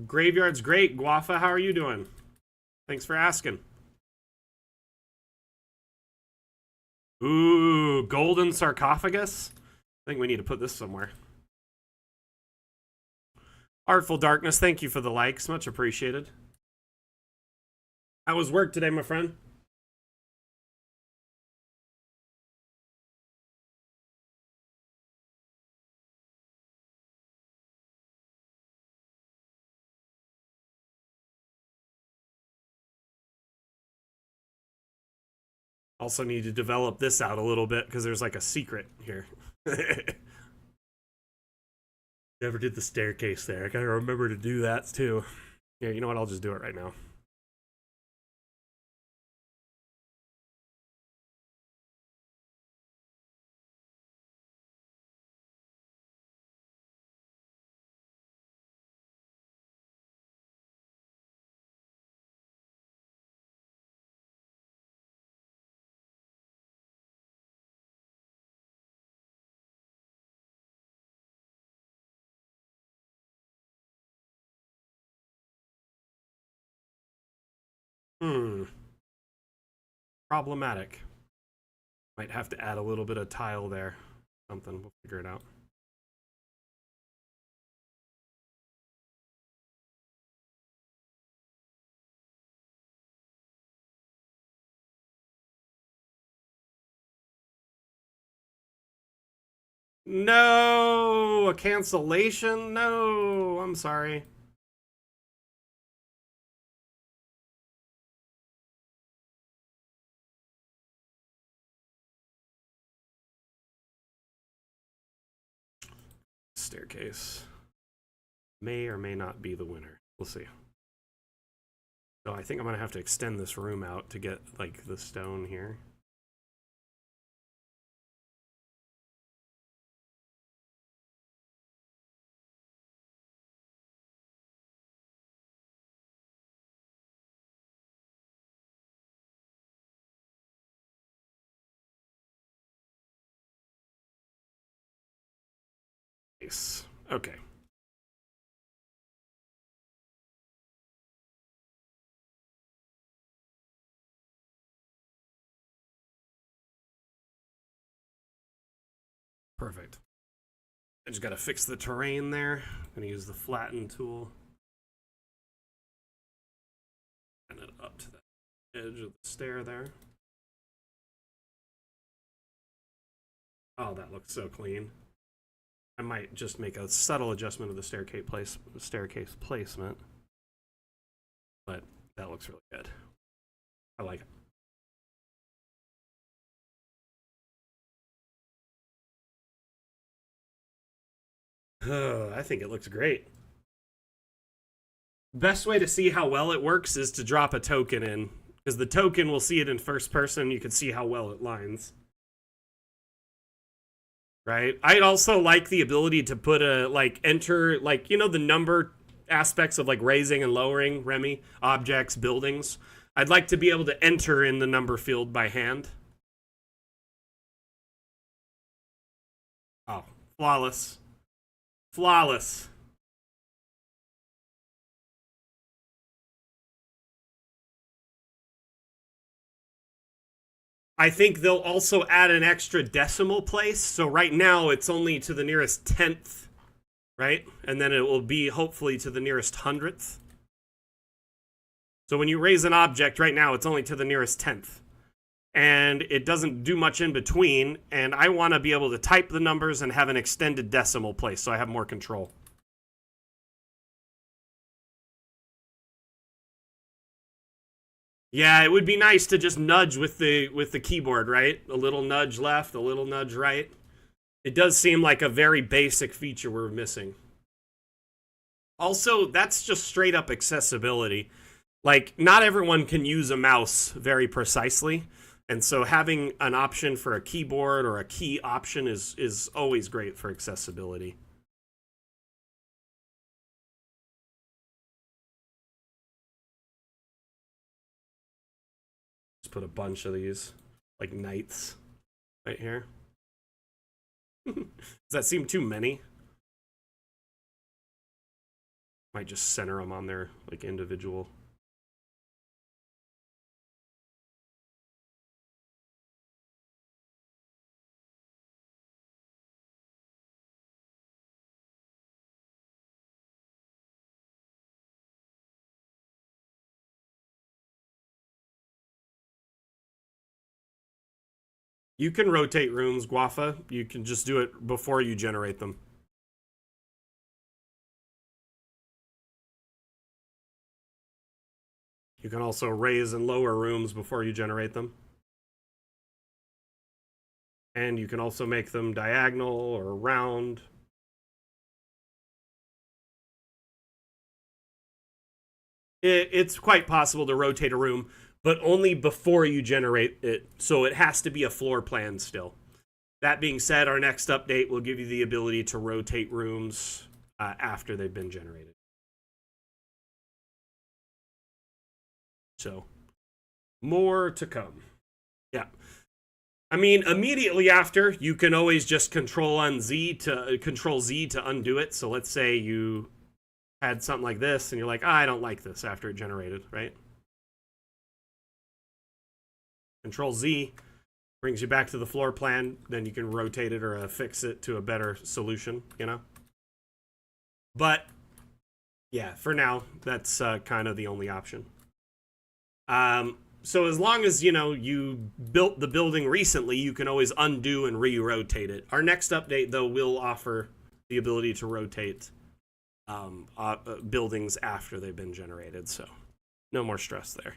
Graveyard's great. Guafa, how are you doing? Thanks for asking. Ooh, golden sarcophagus? I think we need to put this somewhere. Artful Darkness, thank you for the likes. Much appreciated. How was work today, my friend? Also need to develop this out a little bit because there's like a secret here. Never did the staircase there. I gotta remember to do that too. Yeah, you know what? I'll just do it right now. Problematic. Might have to add a little bit of tile there. Something. We'll figure it out. No! A cancellation? No! I'm sorry. Staircase may or may not be the winner. We'll see. So I think I'm gonna have to extend this room out to get like the stone here. Nice. Okay. Perfect. I just gotta fix the terrain there. I'm gonna use the flatten tool. And it up to the edge of the stair there. Oh, that looks so clean. I might just make a subtle adjustment of the staircase placement. But that looks really good. I like it. I think it looks great. Best way to see how well it works is to drop a token in, because the token will see it in first person. You can see how well it lines. Right? I'd also like the ability to put a, like, enter, like, you know, the number aspects of, like, raising and lowering, Remy, objects, buildings. I'd like to be able to enter in the number field by hand. Oh, flawless. Flawless. I think they'll also add an extra decimal place. So right now it's only to the nearest 10th, right? And then it will be hopefully to the nearest 100th. So when you raise an object right now, it's only to the nearest 10th. And it doesn't do much in between. And I want to be able to type the numbers and have an extended decimal place so I have more control. Yeah, it would be nice to just nudge with the keyboard, right? A little nudge left, a little nudge right. It does seem like a very basic feature we're missing. Also, that's just straight up accessibility. Like, not everyone can use a mouse very precisely. And so having an option for a keyboard or a key option is always great for accessibility. Just put a bunch of these, like knights, right here. Does that seem too many? Might just center them on their, like, individual. You can rotate rooms, Guafa. You can just do it before you generate them. You can also raise and lower rooms before you generate them. And you can also make them diagonal or round. It's quite possible to rotate a room, but only before you generate it. So it has to be a floor plan still. That being said, our next update will give you the ability to rotate rooms after they've been generated. So, more to come. Yeah. I mean, immediately after, you can always just Control Z to undo it. So let's say you had something like this, and you're like, I don't like this after it generated, right? Control Z brings you back to the floor plan. Then you can rotate it or fix it to a better solution, you know? But yeah, for now, that's kind of the only option. So as long as, you built the building recently, you can always undo and re-rotate it. Our next update, though, will offer the ability to rotate buildings after they've been generated, so no more stress there.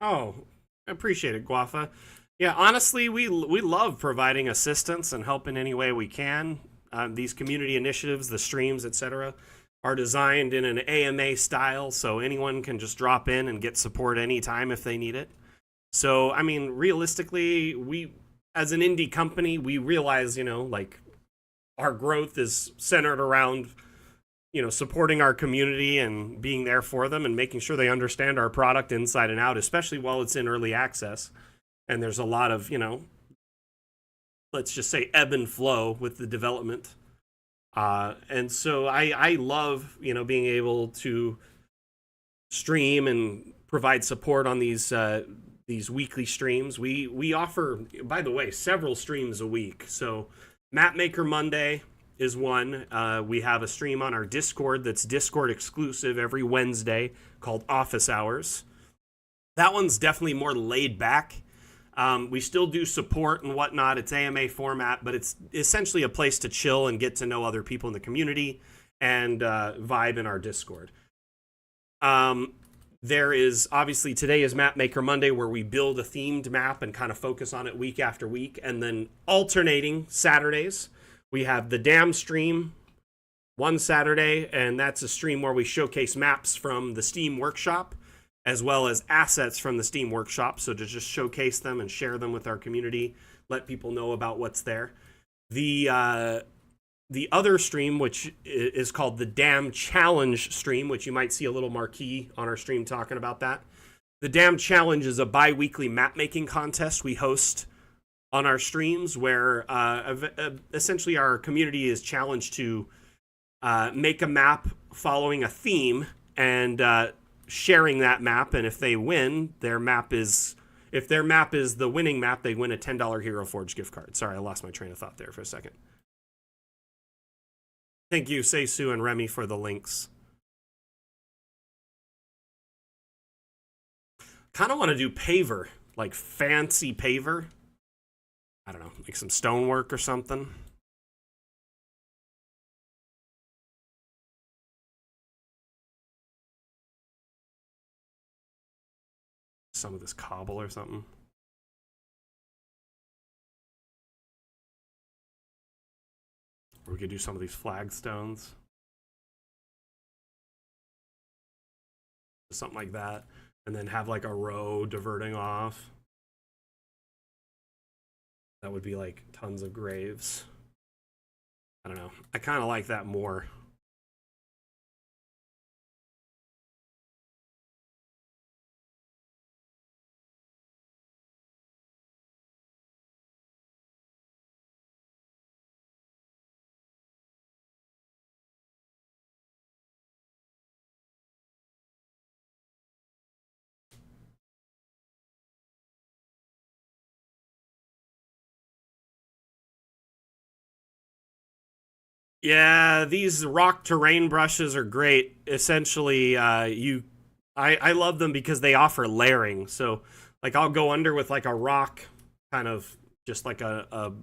Oh, I appreciate it, Guafa. Yeah, honestly, we love providing assistance and help in any way we can. These community initiatives, the streams, etc., are designed in an AMA style, so anyone can just drop in and get support anytime if they need it. So, I mean, realistically, we, as an indie company, we realize, like, our growth is centered around, supporting our community and being there for them and making sure they understand our product inside and out, especially while it's in early access. And there's a lot of, let's just say ebb and flow with the development. And so I love, being able to stream and provide support on these weekly streams. We offer, by the way, several streams a week. So Mapmaker Monday is one. We have a stream on our Discord that's Discord exclusive every Wednesday called Office Hours. That one's definitely more laid back. We still do support and whatnot. It's AMA format, but it's essentially a place to chill and get to know other people in the community and vibe in our Discord. There is, obviously, today is Mapmaker Monday, where we build a themed map and kind of focus on it week after week. And then alternating Saturdays, we have the Dam stream one Saturday, and that's a stream where we showcase maps from the Steam Workshop, as well as assets from the Steam Workshop, so to just showcase them and share them with our community, let people know about what's there. The other stream, which is called the Dam Challenge stream, which you might see a little marquee on our stream talking about that. The Dam Challenge is a bi-weekly map-making contest we host on our streams, where essentially our community is challenged to make a map following a theme and sharing that map. And if they win, if their map is the winning map, they win a $10 Hero Forge gift card. Sorry, I lost my train of thought there for a second. Thank you, Seisu and Remy, for the links. Kind of want to do paver, like fancy paver. I don't know, like some stonework or something. Some of this cobble or something. Or we could do some of these flagstones. Something like that. And then have like a row diverting off. That would be like tons of graves. I don't know. I kind of like that more. Yeah, these rock terrain brushes are great. Essentially, I love them because they offer layering. So, like, I'll go under with like a rock, kind of just like a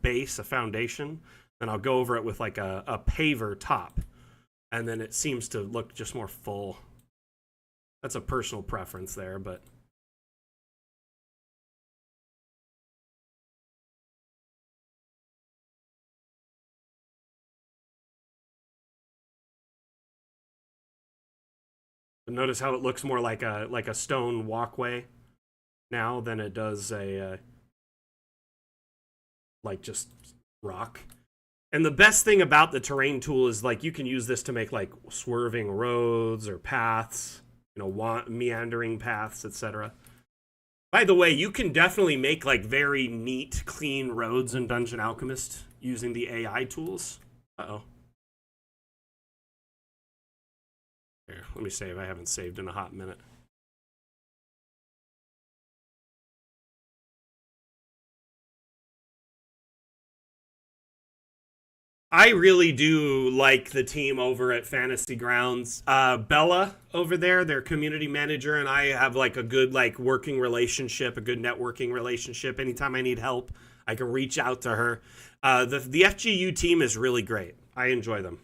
base, a foundation. Then I'll go over it with like a paver top, and then it seems to look just more full. That's a personal preference there, but notice how it looks more like a stone walkway now than it does a like just rock. And the best thing about the terrain tool is like you can use this to make like swerving roads or paths, meandering paths, etc. By the way, you can definitely make like very neat, clean roads in Dungeon Alchemist using the AI tools. Uh-oh. Here, let me save. I haven't saved in a hot minute. I really do like the team over at Fantasy Grounds. Bella over there, their community manager, and I have like a good like working relationship, a good networking relationship. Anytime I need help, I can reach out to her. The FGU team is really great. I enjoy them.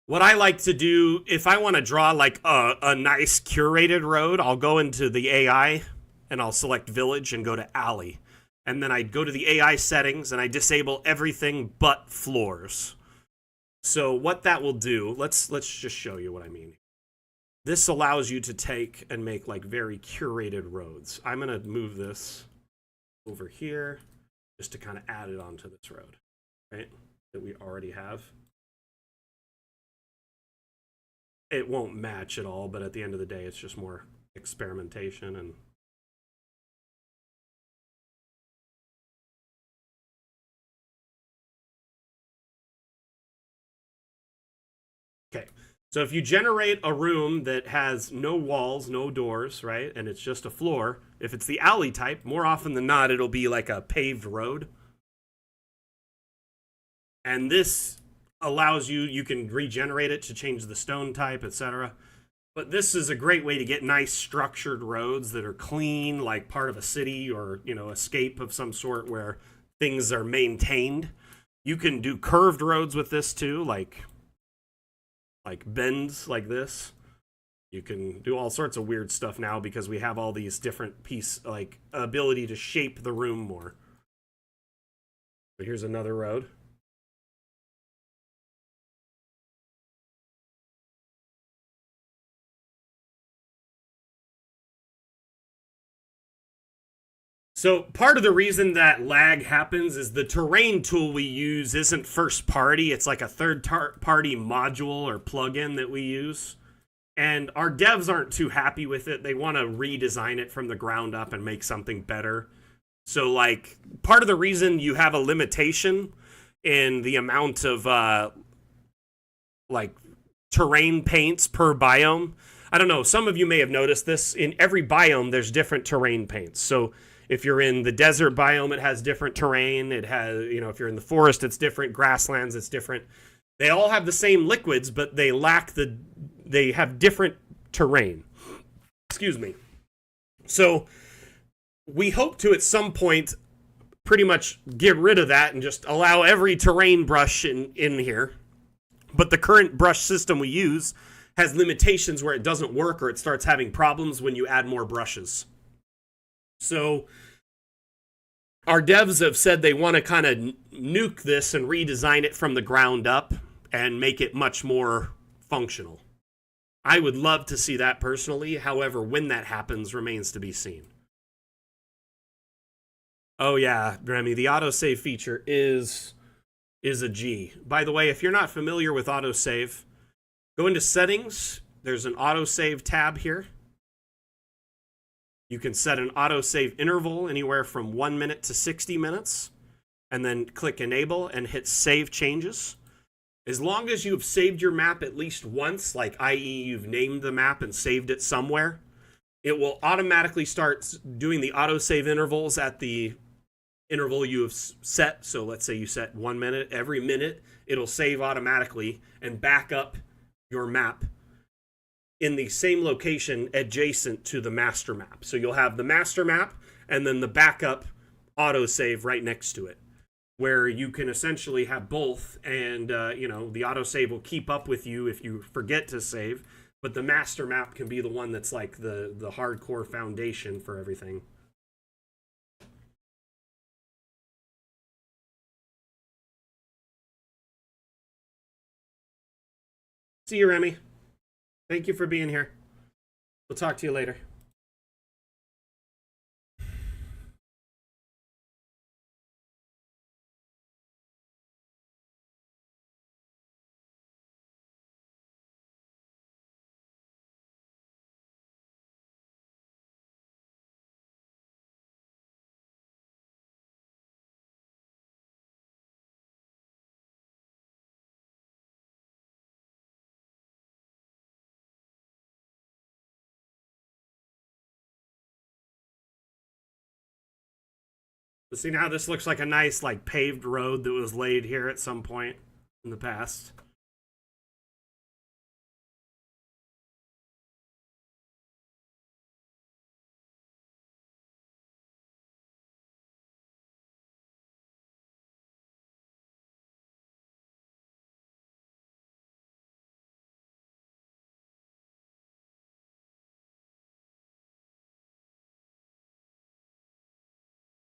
What I like to do, if I want to draw like a nice curated road, I'll go into the AI and I'll select village and go to alley. And then I go to the AI settings and I disable everything but floors. So what that will do, let's just show you what I mean. This allows you to take and make like very curated roads. I'm going to move this over here just to kind of add it onto this road, right? That we already have. It won't match at all, but at the end of the day, it's just more experimentation. And okay, so if you generate a room that has no walls, no doors, right, and it's just a floor, if it's the alley type, more often than not, it'll be like a paved road. And this allows you can regenerate it to change the stone type, etc. But this is a great way to get nice structured roads that are clean, like part of a city or, escape of some sort where things are maintained. You can do curved roads with this too, like bends like this. You can do all sorts of weird stuff now because we have all these different ability to shape the room more. So here's another road. So part of the reason that lag happens is the terrain tool we use isn't first party. It's like a third party module or plugin that we use. And our devs aren't too happy with it. They want to redesign it from the ground up and make something better. So like part of the reason you have a limitation in the amount of terrain paints per biome. I don't know, some of you may have noticed this. In every biome, there's different terrain paints. So if you're in the desert biome, it has different terrain. It has, if you're in the forest, it's different. Grasslands, it's different. They all have the same liquids, but they have different terrain. Excuse me. So we hope to, at some point, pretty much get rid of that and just allow every terrain brush in here. But the current brush system we use has limitations where it doesn't work or it starts having problems when you add more brushes. So our devs have said they want to kind of nuke this and redesign it from the ground up and make it much more functional. I would love to see that personally. However, when that happens remains to be seen. Oh yeah, Remy, the autosave feature is a G. By the way, if you're not familiar with autosave, go into settings. There's an autosave tab here. You can set an autosave interval anywhere from 1 minute to 60 minutes, and then click enable and hit save changes. As long as you've saved your map at least once, like i.e. you've named the map and saved it somewhere, it will automatically start doing the autosave intervals at the interval you have set. So let's say you set 1 minute. Every minute, it'll save automatically and back up your map in the same location adjacent to the master map. So you'll have the master map and then the backup autosave right next to it, where you can essentially have both. And, the autosave will keep up with you if you forget to save. But the master map can be the one that's like the hardcore foundation for everything. See you, Remy. Thank you for being here. We'll talk to you later. See, now this looks like a nice paved road that was laid here at some point in the past.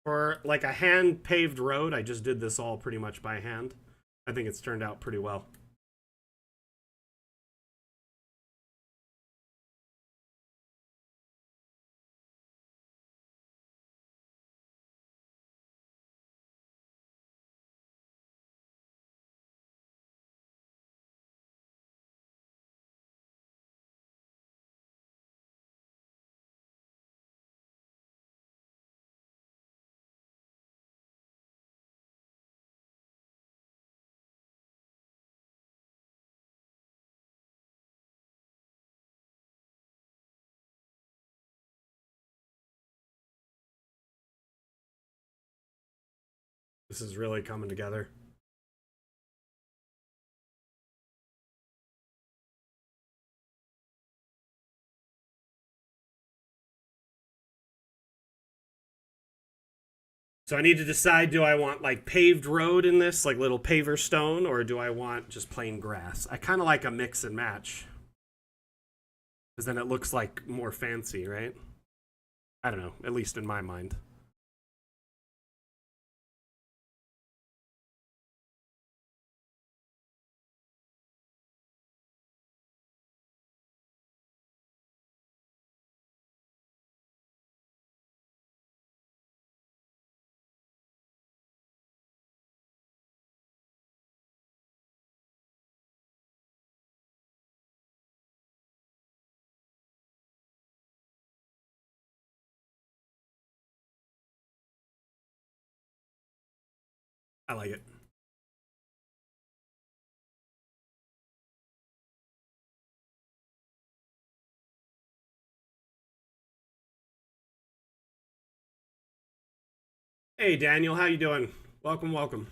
For like a hand paved road, I just did this all pretty much by hand. I think it's turned out pretty well. This is really coming together. So I need to decide, do I want paved road in this, like little paver stone, or do I want just plain grass? I kind of like a mix and match, because then it looks like more fancy, right? I don't know, at least in my mind. I like it. Hey, Daniel, how you doing? Welcome, welcome.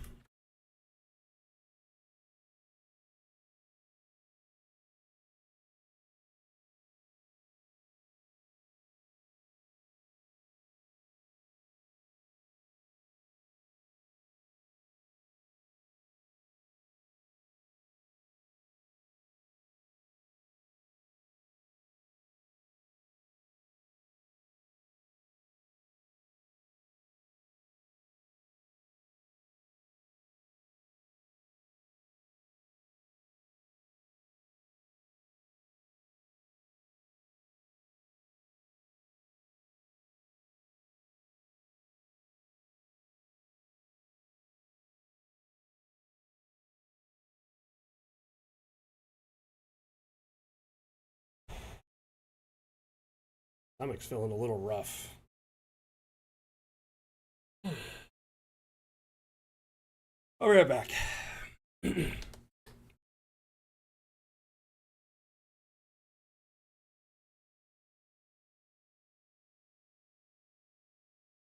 Stomach's feeling a little rough. I'll be right back.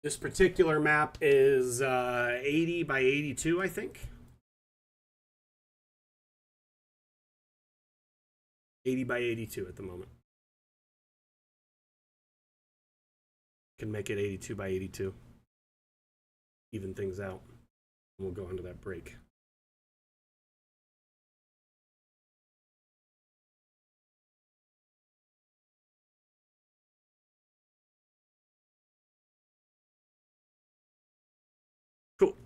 This particular map is 80 by 82, I think. 80 by 82 at the moment. Can make it 82 by 82. Even things out. We'll go into that break. Cool.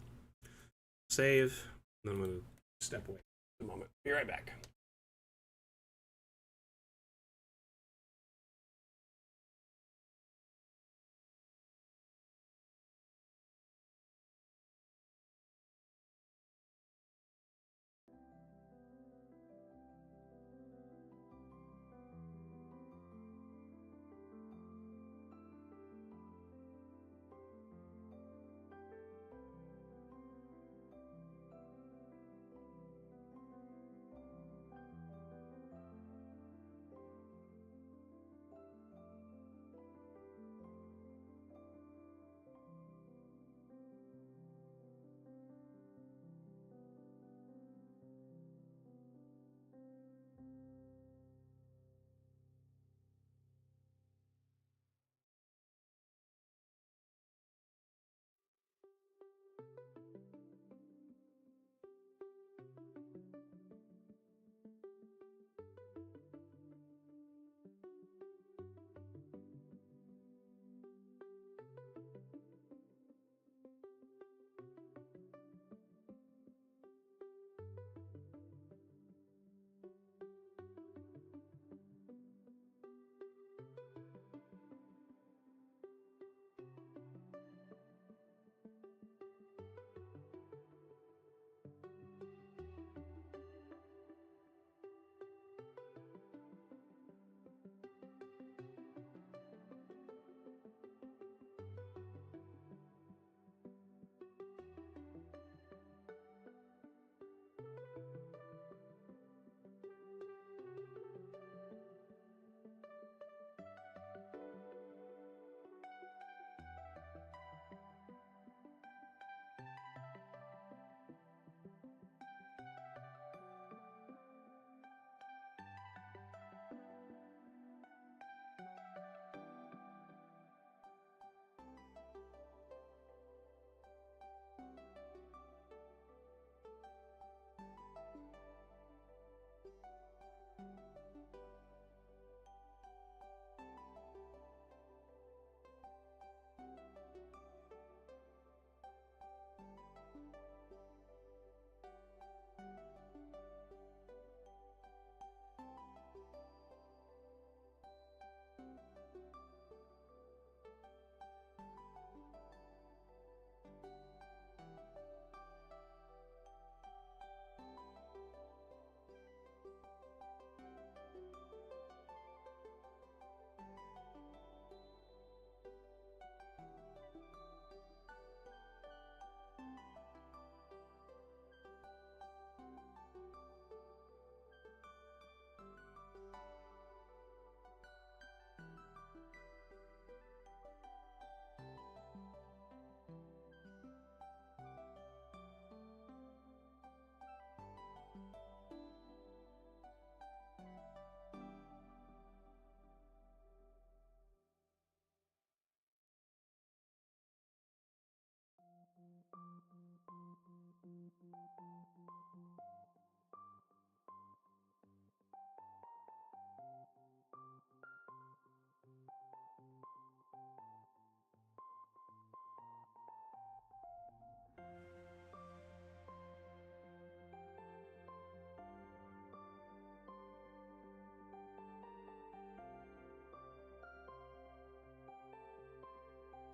Save. And then I'm going to step away for a moment. Be right back.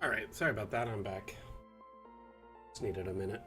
All right, sorry about that. I'm back. Just needed a minute.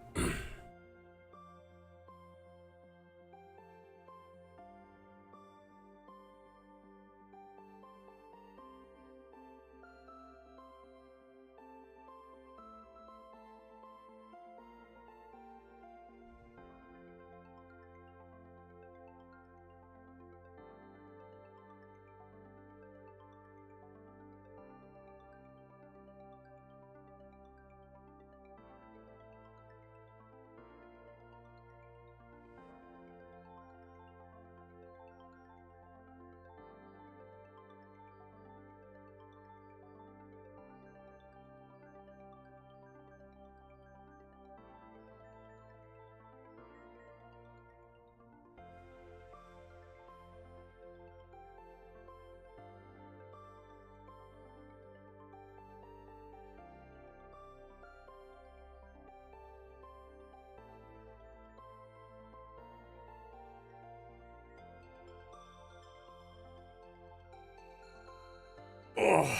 Oh.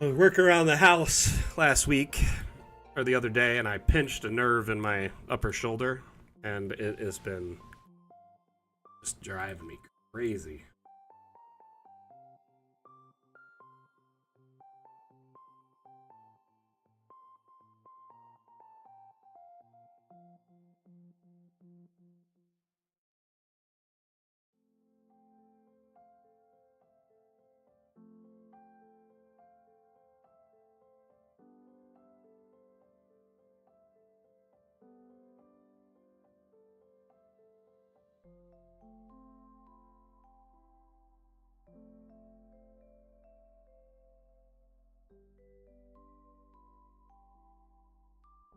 I was working around the house last week, or the other day, and I pinched a nerve in my upper shoulder, and it has been just driving me crazy.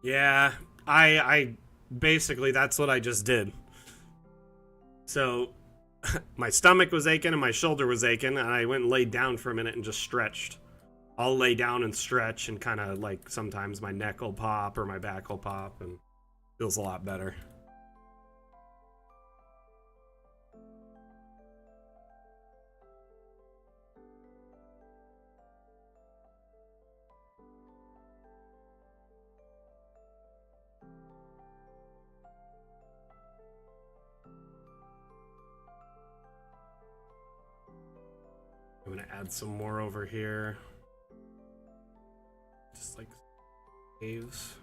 Yeah, I basically, that's what I just did. So my stomach was aching and my shoulder was aching, and I went and laid down for a minute and just stretched. I'll lay down and stretch, and kind of like sometimes my neck will pop or my back will pop, and feels a lot better. I'm gonna add some more over here. Just like waves.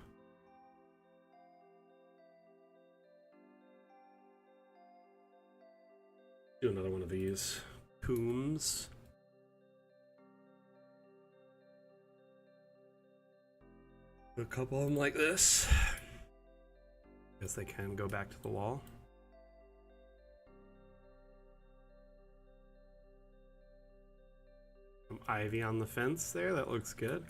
Do another one of these. Coons. A couple of them like this. Guess they can go back to the wall. Some ivy on the fence there, that looks good.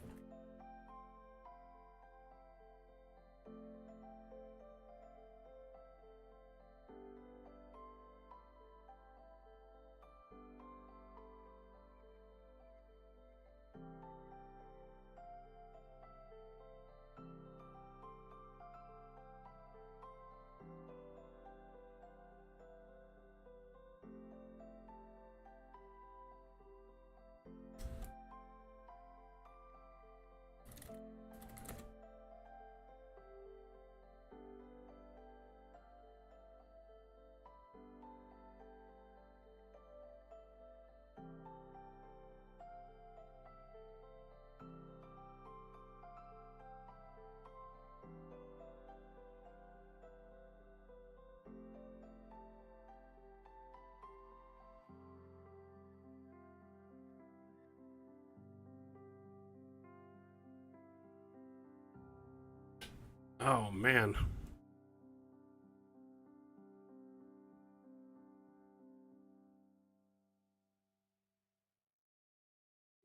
Oh man.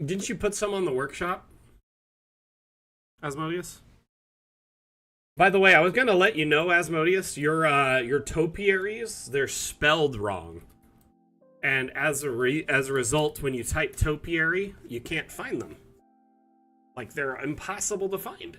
Didn't you put some on the workshop, Asmodeus? By the way, I was gonna let you know, Asmodeus, your topiaries, they're spelled wrong. And as a result, when you type topiary, you can't find them. Like, they're impossible to find.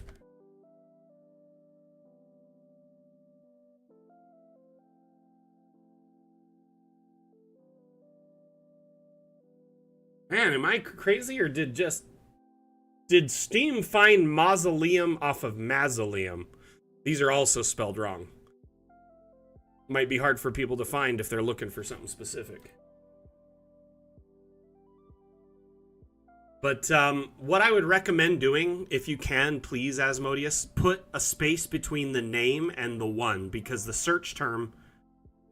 Man, am I crazy, or did Steam find mausoleum off of mausoleum? These are also spelled wrong. Might be hard for people to find if they're looking for something specific. But what I would recommend doing, if you can, please, Asmodeus, put a space between the name and the one, because the search term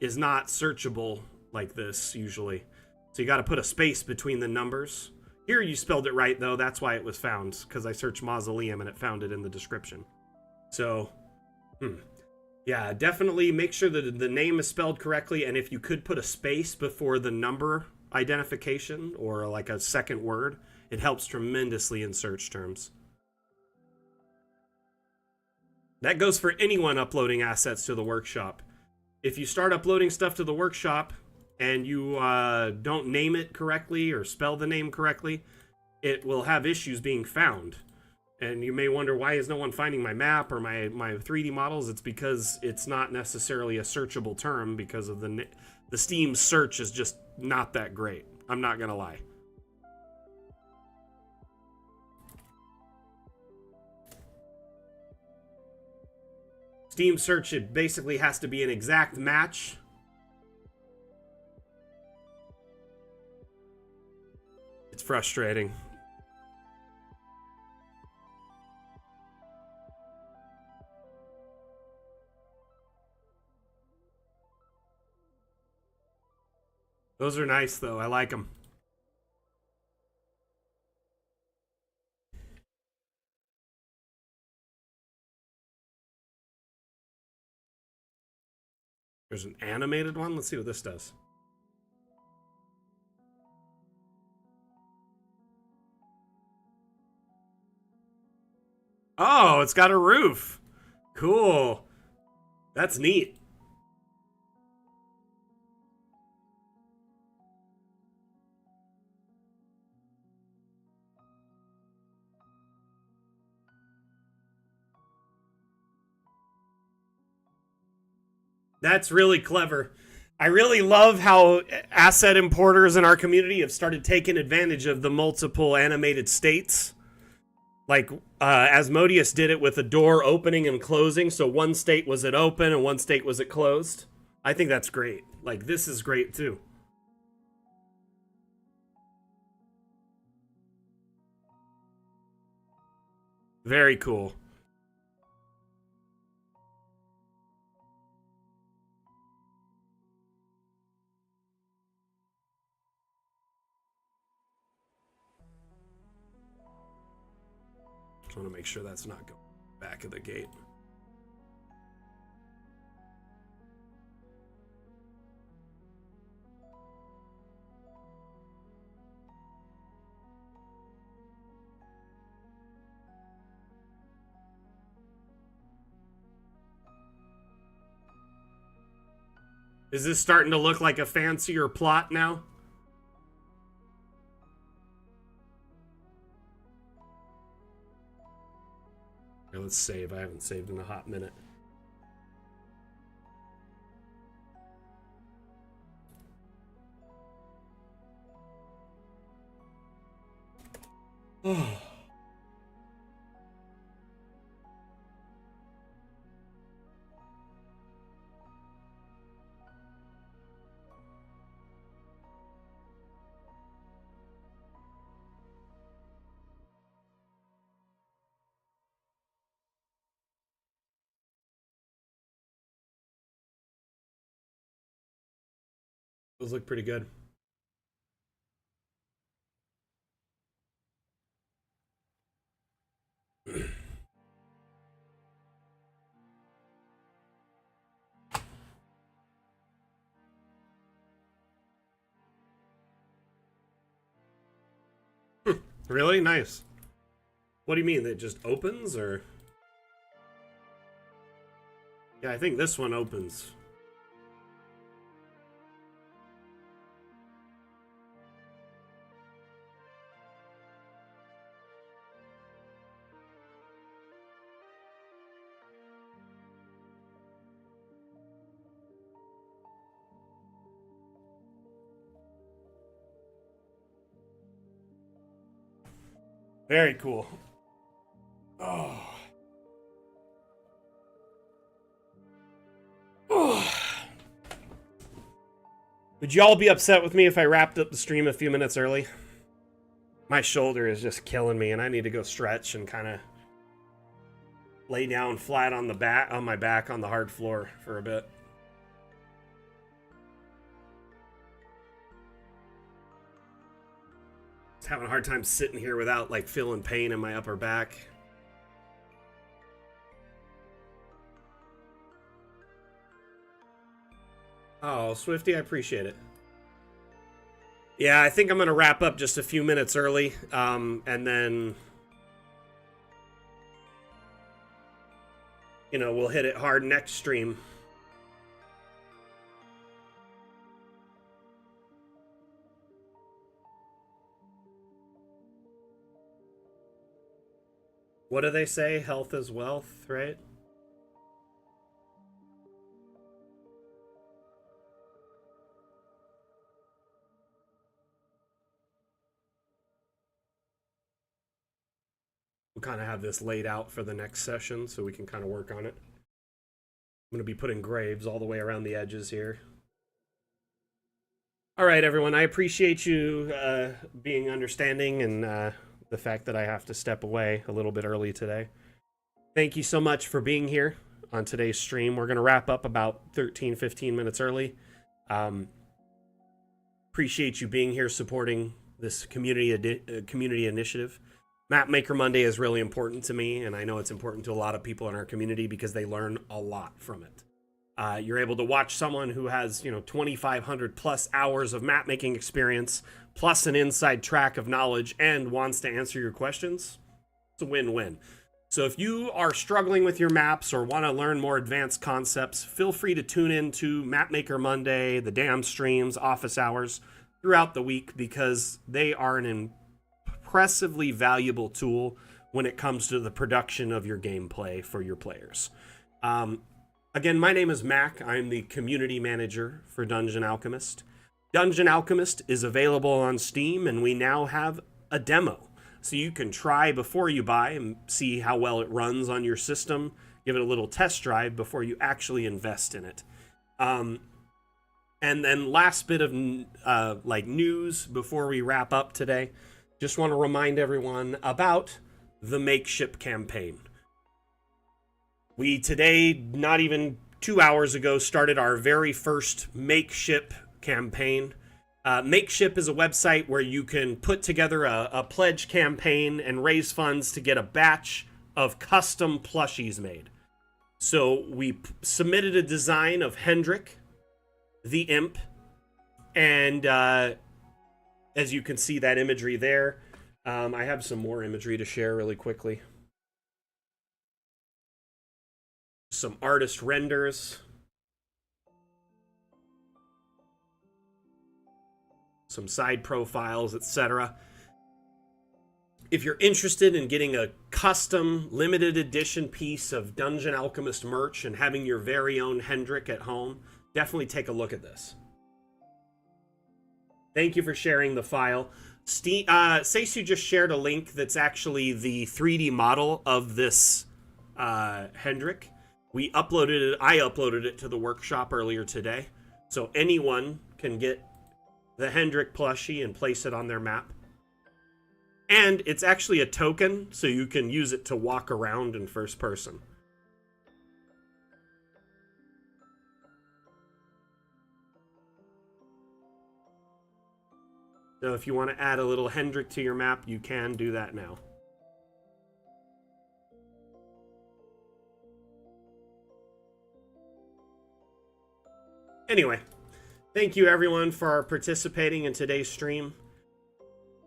is not searchable like this usually. So you got to put a space between the numbers. Here you spelled it right, though. That's why it was found, because I searched mausoleum and it found it in the description. So, yeah, definitely make sure that the name is spelled correctly, and if you could put a space before the number identification or like a second word, it helps tremendously in search terms. That goes for anyone uploading assets to the workshop. If you start uploading stuff to the workshop and you don't name it correctly or spell the name correctly, it will have issues being found. And you may wonder, why is no one finding my map or my 3D models? It's because it's not necessarily a searchable term, because of the Steam search is just not that great. I'm not gonna lie. Steam search, it basically has to be an exact match. It's frustrating. Those are nice, though. I like them. There's an animated one. Let's see what this does. Oh, it's got a roof. Cool. That's neat. That's really clever. I really love how asset importers in our community have started taking advantage of the multiple animated states. Like, Asmodeus did it with a door opening and closing, so one state was it open and one state was it closed. I think that's great. Like, this is great too. Very cool. Just want to make sure that's not going back of the gate. Is this starting to look like a fancier plot now? Here, let's save. I haven't saved in a hot minute. Oh. Those look pretty good. Really nice. What do you mean? It just opens, or? Yeah, I think this one opens. Very cool. Oh. Oh. Would y'all be upset with me if I wrapped up the stream a few minutes early? My shoulder is just killing me, and I need to go stretch and kind of lay down flat on my back on the hard floor for a bit. Just having a hard time sitting here without like feeling pain in my upper back. Oh, Swifty, I appreciate it. Yeah, I think I'm going to wrap up just a few minutes early, and then, you know, we'll hit it hard next stream. What do they say? Health is wealth, right? We'll kind of have this laid out for the next session so we can kind of work on it. I'm going to be putting graves all the way around the edges here. All right, everyone. I appreciate you being understanding and the fact that I have to step away a little bit early today. Thank you so much for being here on today's stream. We're going to wrap up about 15 minutes early. Appreciate you being here supporting this community initiative. Mapmaker Monday is really important to me, and I know it's important to a lot of people in our community because they learn a lot from it. You're able to watch someone who has, 2,500 plus hours of map making experience, plus an inside track of knowledge, and wants to answer your questions. It's a win-win. So if you are struggling with your maps or want to learn more advanced concepts, feel free to tune in to Mapmaker Monday, the DAM streams, office hours throughout the week because they are an impressively valuable tool when it comes to the production of your gameplay for your players. Again, my name is Mac. I'm the community manager for Dungeon Alchemist. Dungeon Alchemist is available on Steam, and we now have a demo. So you can try before you buy and see how well it runs on your system. Give it a little test drive before you actually invest in it. And then last bit of news before we wrap up today. Just want to remind everyone about the Makeship campaign. We today, not even 2 hours ago, started our very first Makeship campaign. Makeship is a website where you can put together a pledge campaign and raise funds to get a batch of custom plushies made. So we submitted a design of Hendrik, the imp, and as you can see that imagery there, I have some more imagery to share really quickly. Some artist renders. Some side profiles, etc. If you're interested in getting a custom limited edition piece of Dungeon Alchemist merch and having your very own Hendrik at home, definitely take a look at this. Thank you for sharing the file. Seisu just shared a link that's actually the 3D model of this Hendrik. I uploaded it to the workshop earlier today, so anyone can get the Hendrik plushie and place it on their map. And it's actually a token, so you can use it to walk around in first person. So if you want to add a little Hendrik to your map, you can do that now. Anyway, thank you everyone for participating in today's stream.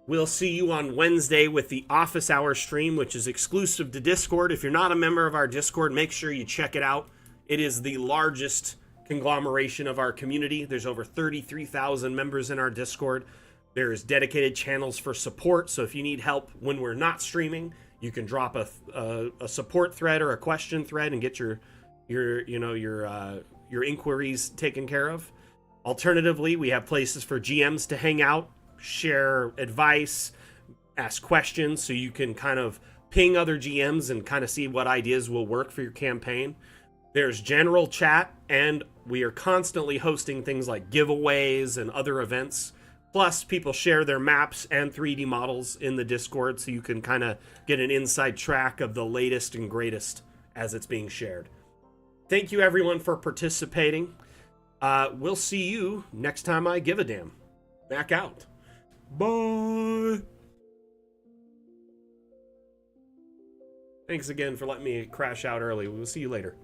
We'll see you on Wednesday with the office hour stream, which is exclusive to Discord. If you're not a member of our Discord, make sure you check it out. It is the largest conglomeration of our community. There's over 33,000 members in our Discord. There's dedicated channels for support, so if you need help when we're not streaming, you can drop a support thread or a question thread and get your inquiries taken care of. Alternatively, we have places for GMs to hang out, share advice, ask questions, so you can kind of ping other GMs and kind of see what ideas will work for your campaign. There's general chat, and we are constantly hosting things like giveaways and other events. Plus, people share their maps and 3D models in the Discord, so you can kind of get an inside track of the latest and greatest as it's being shared. Thank you, everyone, for participating. We'll see you next time I give a damn. Back out. Bye. Thanks again for letting me crash out early. We'll see you later.